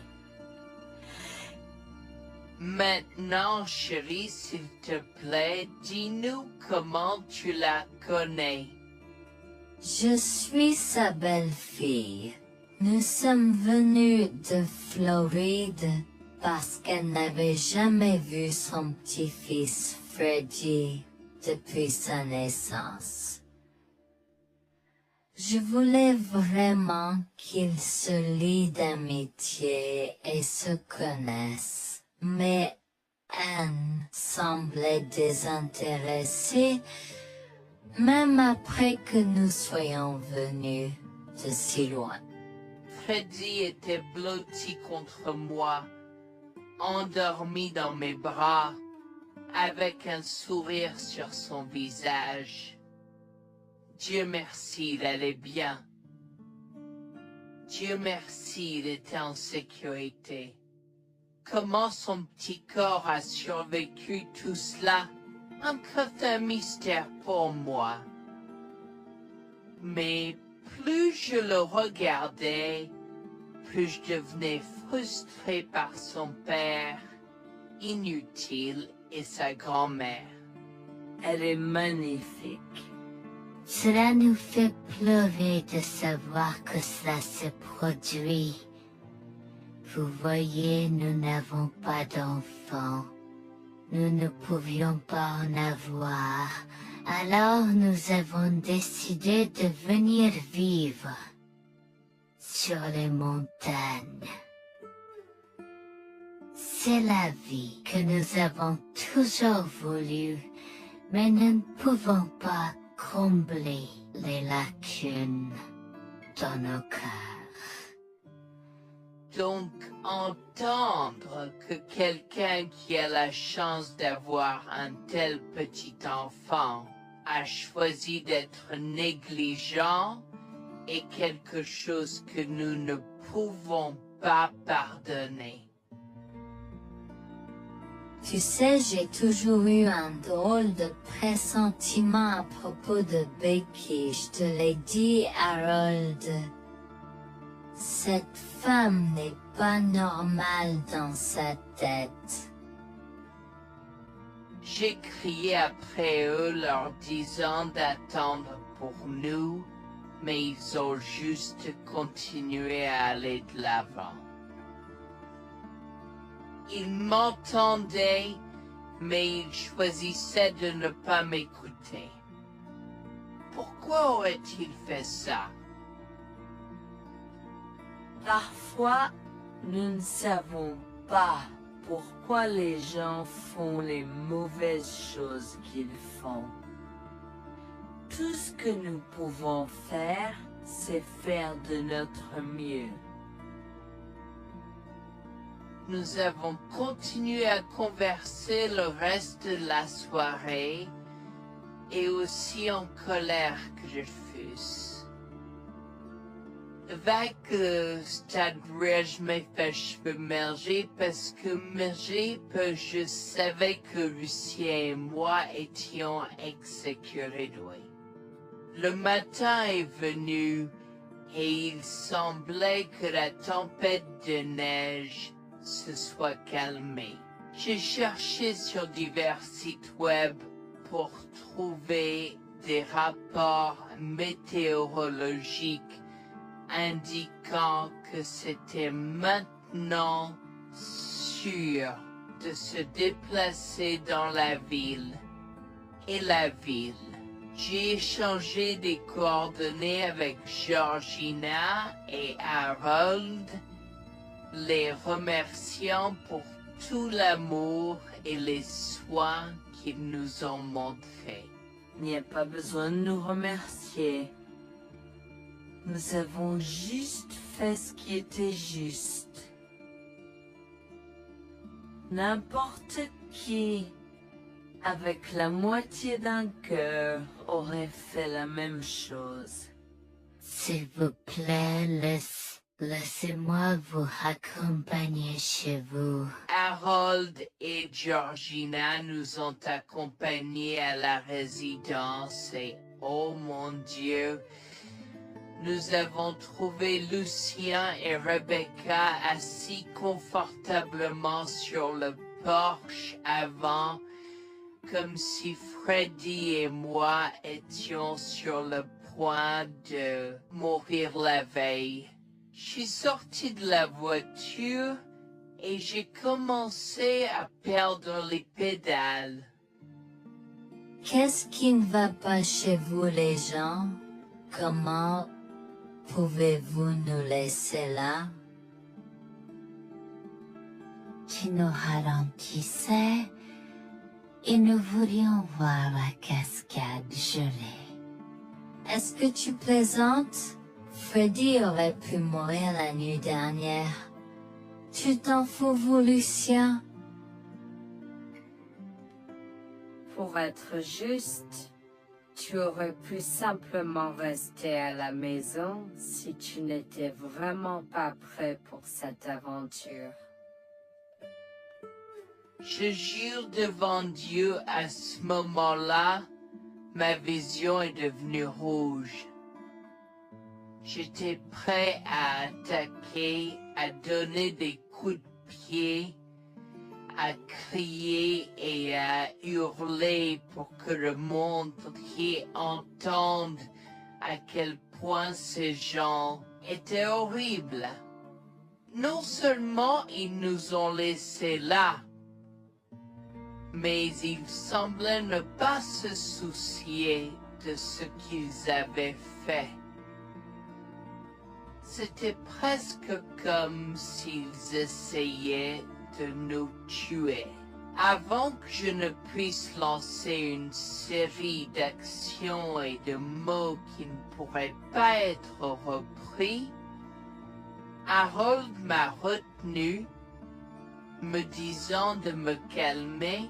Maintenant, chérie, s'il te plaît, dis-nous comment tu la connais. Je suis sa belle-fille. Nous sommes venus de Floride parce qu'elle n'avait jamais vu son petit-fils Freddy depuis sa naissance. Je voulais vraiment qu'ils se lient d'amitié et se connaissent, mais Anne semblait désintéressée, même après que nous soyons venus de si loin. Freddy était blotti contre moi, endormi dans mes bras, avec un sourire sur son visage. Dieu merci, il allait bien. Dieu merci, il était en sécurité. Comment son petit corps a survécu tout cela? Encore un mystère pour moi. Mais plus je le regardais, plus je devenais frustré par son père, inutile, et sa grand-mère. Elle est magnifique. Cela nous fait pleurer de savoir que cela se produit. Vous voyez, nous n'avons pas d'enfants. Nous ne pouvions pas en avoir. Alors nous avons décidé de venir vivre sur les montagnes. C'est la vie que nous avons toujours voulu, mais nous ne pouvons pas combler les lacunes dans nos cœurs. Donc, entendre que quelqu'un qui a la chance d'avoir un tel petit enfant a choisi d'être négligent est quelque chose que nous ne pouvons pas pardonner. Tu sais, j'ai toujours eu un drôle de pressentiment à propos de Becky, je te l'ai dit, Harold. Cette femme n'est pas normale dans sa tête. J'ai crié après eux leur disant d'attendre pour nous, mais ils ont juste continué à aller de l'avant. Ils m'entendaient, mais ils choisissaient de ne pas m'écouter. Pourquoi aurait-il fait ça? Parfois, nous ne savons pas pourquoi les gens font les mauvaises choses qu'ils font. Tout ce que nous pouvons faire, c'est faire de notre mieux. Nous avons continué à converser le reste de la soirée, et aussi en colère que je fusse. Avec stade-je mes cheveux mergés parce que je savais que Lucien et moi étions exécutés. Le matin est venu et il semblait que la tempête de neige se soit calmée. J'ai cherché sur divers sites web pour trouver des rapports météorologiques indiquant que c'était maintenant sûr de se déplacer dans la ville. Et la ville. J'ai échangé des coordonnées avec Georgina et Harold, les remerciant pour tout l'amour et les soins qu'ils nous ont montrés. Il n'y a pas besoin de nous remercier. Nous avons juste fait ce qui était juste. N'importe qui, avec la moitié d'un cœur, aurait fait la même chose. S'il vous plaît, laissez-moi vous accompagner chez vous. Harold et Georgina nous ont accompagnés à la résidence et, oh mon Dieu, nous avons trouvé Lucien et Rebecca assis confortablement sur le porche avant, comme si Freddy et moi étions sur le point de mourir la veille. Je suis sorti de la voiture et j'ai commencé à perdre les pédales. Qu'est-ce qui ne va pas chez vous, les gens? Comment pouvez-vous nous laisser là? Tu nous ralentissais et nous voulions voir la cascade gelée. Est-ce que tu plaisantes? Freddy aurait pu mourir la nuit dernière. Tu t'en fous, vous, Lucien? Pour être juste, tu aurais pu simplement rester à la maison si tu n'étais vraiment pas prêt pour cette aventure. Je jure devant Dieu, à ce moment-là, ma vision est devenue rouge. J'étais prêt à attaquer, à donner des coups de pied, à crier et à hurler pour que le monde entier entende à quel point ces gens étaient horribles. Non seulement ils nous ont laissés là, mais ils semblaient ne pas se soucier de ce qu'ils avaient fait. C'était presque comme s'ils essayaient de nous tuer. Avant que je ne puisse lancer une série d'actions et de mots qui ne pourraient pas être repris, Harold m'a retenu, me disant de me calmer,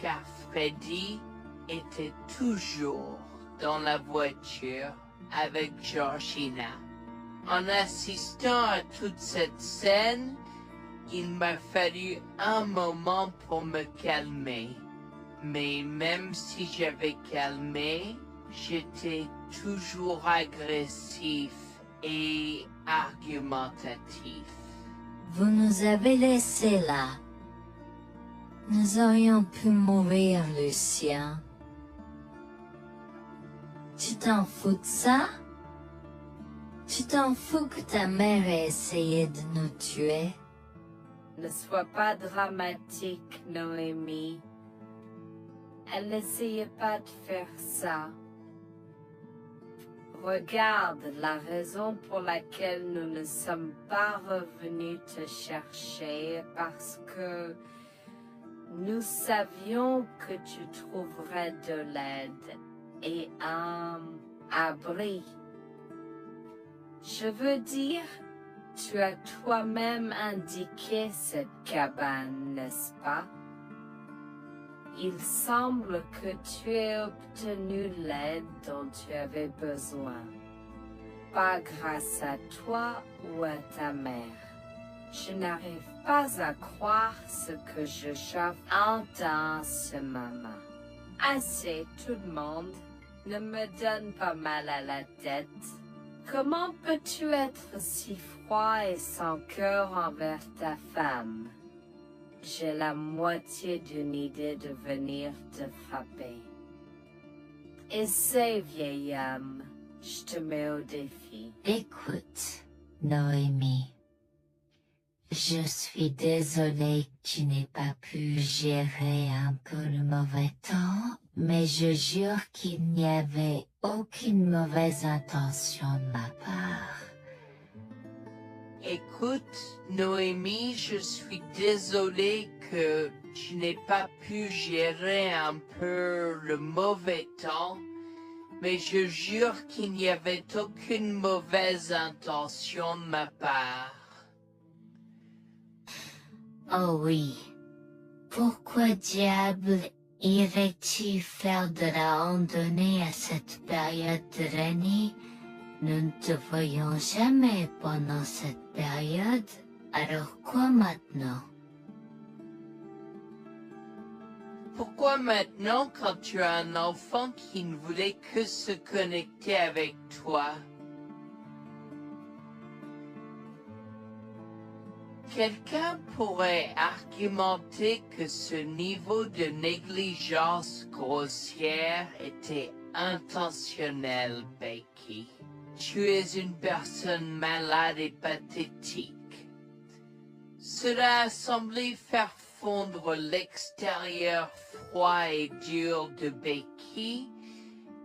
car Freddy était toujours dans la voiture avec Georgina. En assistant à toute cette scène, il m'a fallu un moment pour me calmer. Mais même si j'avais calmé, j'étais toujours agressif et argumentatif. Vous nous avez laissés là. Nous aurions pu mourir, Lucien. Tu t'en fous de ça? Tu t'en fous que ta mère ait essayé de nous tuer? Ne sois pas dramatique, Noémie. Elle n'essayait pas de faire ça. Regarde la raison pour laquelle nous ne sommes pas revenus te chercher, parce que nous savions que tu trouverais de l'aide et un abri. Je veux dire, tu as toi-même indiqué cette cabane, n'est-ce pas? Il semble que tu aies obtenu l'aide dont tu avais besoin. pas grâce à toi ou à ta mère. Je n'arrive pas à croire ce que je entends ce moment. Assez, tout le monde. Ne me donne pas mal à la tête. Comment peux-tu être si froid et sans cœur envers ta femme? J'ai la moitié d'une idée de venir te frapper. Essaie, vieil homme. Je te mets au défi. Écoute, Noémie. Je suis désolée que tu n'aies pas pu gérer un peu le mauvais temps, mais je jure qu'il n'y avait aucune mauvaise intention de ma part. Écoute, Noémie, je suis désolée que tu n'aies pas pu gérer un peu le mauvais temps, mais je jure qu'il n'y avait aucune mauvaise intention de ma part. Oh oui. Pourquoi diable irais-tu faire de la randonnée à cette période de l'année? Nous ne te voyons jamais pendant cette période, alors quoi maintenant? Pourquoi maintenant quand tu as un enfant qui ne voulait que se connecter avec toi? Quelqu'un pourrait argumenter que ce niveau de négligence grossière était intentionnel, Becky. Tu es une personne malade et pathétique. Cela a semblé faire fondre l'extérieur froid et dur de Becky,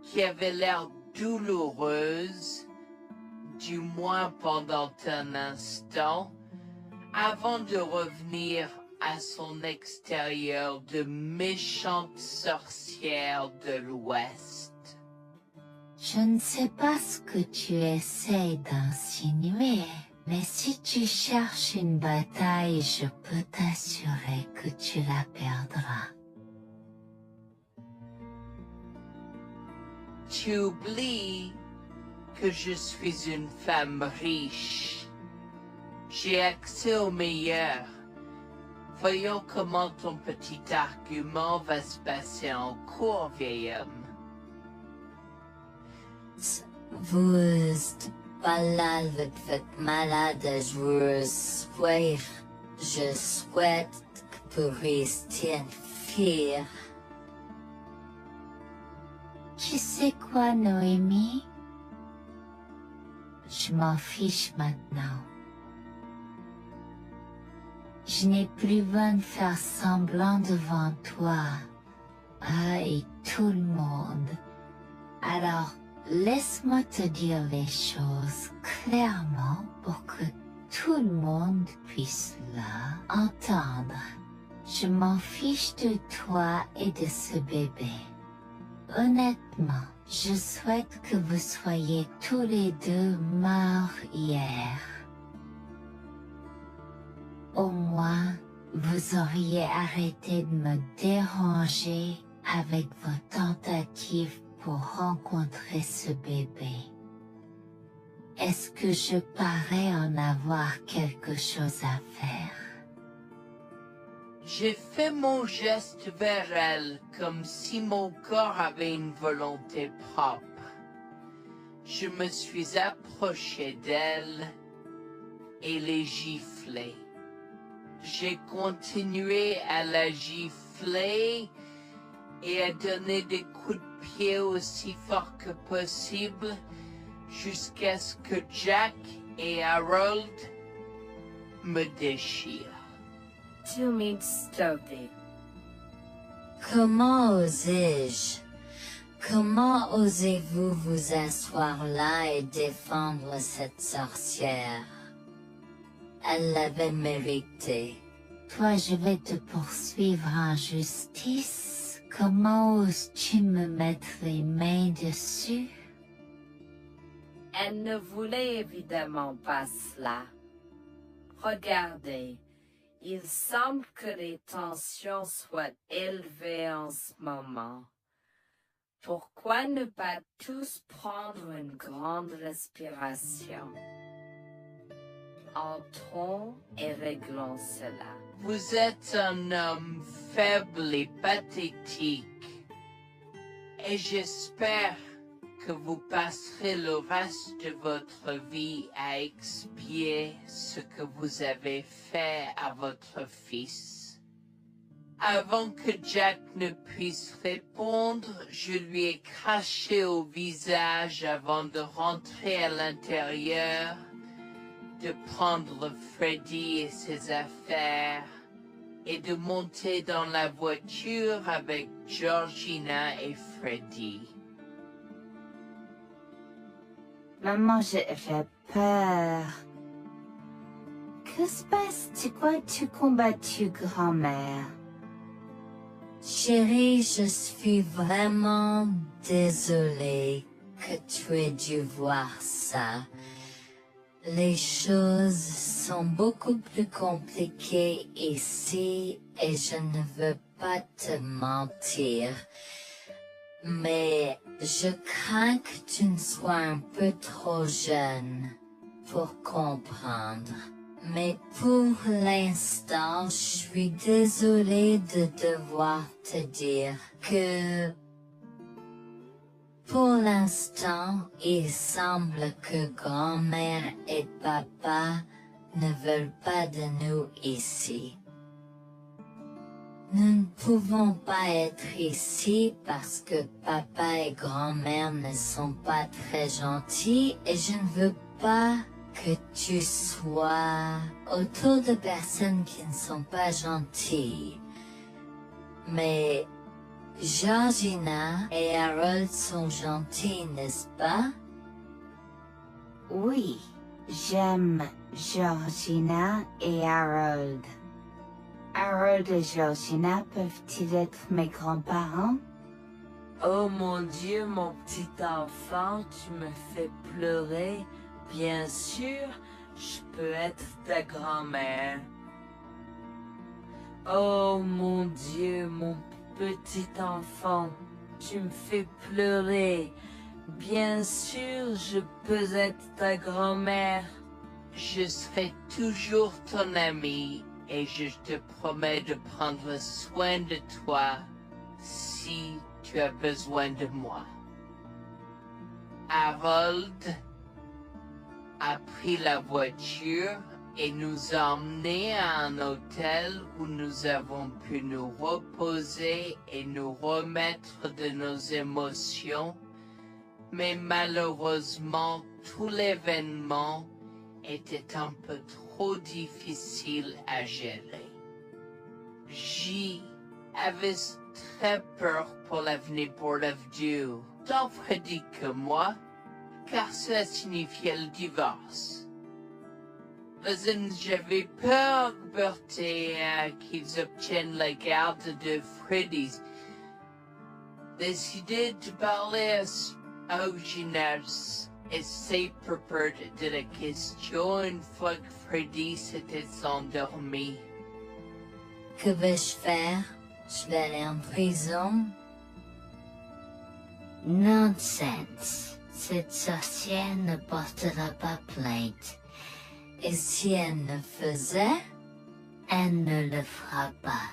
qui avait l'air douloureuse, du moins pendant un instant, avant de revenir à son extérieur de méchante sorcière de l'Ouest. Je ne sais pas ce que tu essaies d'insinuer, mais si tu cherches une bataille, je peux t'assurer que tu la perdras. Tu oublies que je suis une femme riche. J'ai accès au meilleur. Voyons comment ton petit argument va se passer en cours, vieil homme. Vous êtes malade, vous êtes malade, je souhaite que vous restiez fiers. Tu sais quoi, Noémie? Je m'en fiche maintenant. Je n'ai plus besoin de faire semblant devant toi et tout le monde. Alors, laisse-moi te dire les choses clairement pour que tout le monde puisse entendre. Je m'en fiche de toi et de ce bébé. Honnêtement, je souhaite que vous soyez tous les deux morts hier. Au moins, vous auriez arrêté de me déranger avec vos tentatives pour rencontrer ce bébé. Est-ce que je parais en avoir quelque chose à faire? J'ai fait mon geste vers elle comme si mon corps avait une volonté propre. Je me suis approché d'elle et l'ai giflée. J'ai continué à la gifler et à donner des coups de pied aussi fort que possible jusqu'à ce que Jack et Harold me déchirent. Tu m'insultes. Comment osais-je? Comment osez-vous vous asseoir là et défendre cette sorcière? Elle l'avait mérité. Toi, je vais te poursuivre en justice. Comment oses-tu me mettre les mains dessus? Elle ne voulait évidemment pas cela. Regardez, il semble que les tensions soient élevées en ce moment. Pourquoi ne pas tous prendre une grande respiration? Entrons et réglons cela. Vous êtes un homme faible et pathétique, et j'espère que vous passerez le reste de votre vie à expier ce que vous avez fait à votre fils. Avant que Jack ne puisse répondre, je lui ai craché au visage avant de rentrer à l'intérieur, de prendre Freddy et ses affaires, et de monter dans la voiture avec Georgina et Freddy. Maman, j'ai peur. Que se passe-t-il? Pourquoi tu combattu, grand-mère? Chérie, je suis vraiment désolée que tu aies dû voir ça. Les choses sont beaucoup plus compliquées ici et je ne veux pas te mentir. Mais je crains que tu ne sois un peu trop jeune pour comprendre. Mais pour l'instant, je suis désolée de devoir te dire que pour l'instant, il semble que grand-mère et papa ne veulent pas de nous ici. Nous ne pouvons pas être ici parce que papa et grand-mère ne sont pas très gentils et je ne veux pas que tu sois autour de personnes qui ne sont pas gentilles. Mais Georgina et Harold sont gentils, n'est-ce pas? Oui, j'aime Georgina et Harold. Harold et Georgina peuvent-ils être mes grands-parents? Oh mon Dieu, mon petit enfant, tu me fais pleurer. Bien sûr, je peux être ta grand-mère. Oh mon Dieu, mon petit enfant, tu me fais pleurer. Bien sûr, je peux être ta grand-mère. Je serai toujours ton ami et je te promets de prendre soin de toi si tu as besoin de moi. Harold a pris la voiture et nous a emmenés à un hôtel où nous avons pu nous reposer et nous remettre de nos émotions, mais malheureusement tout l'événement était un peu trop difficile à gérer. J'y avais très peur pour l'avenir pour Dieu, tant Freddy que moi, car cela signifiait le divorce. Mais j'avais peur, Bertie, qu'ils obtiennent la garde de Freddy. Décidé de parler au gymnase et s'est préparé de la question une fois que Freddy s'était endormi. Que vais-je faire? Je vais aller en prison? Nonsense. Cette sorcière ne portera pas plainte. Et si elle le faisait, elle ne le fera pas.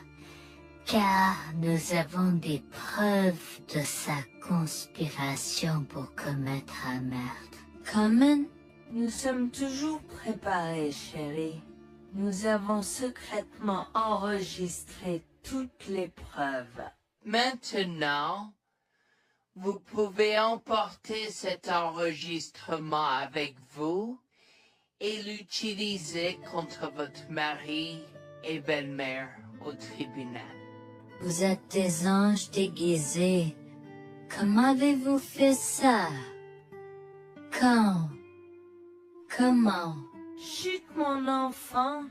Car nous avons des preuves de sa conspiration pour commettre un meurtre. Comment? Nous sommes toujours préparés, chérie. Nous avons secrètement enregistré toutes les preuves. Maintenant, vous pouvez emporter cet enregistrement avec vous et l'utiliser contre votre mari et belle-mère au tribunal. Vous êtes des anges déguisés. Comment avez-vous fait ça? Quand? Comment? Chut, mon enfant,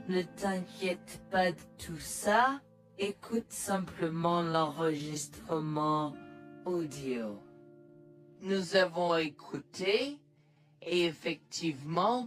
ne t'inquiète pas de tout ça. Écoute simplement l'enregistrement audio. Nous avons écouté et effectivement,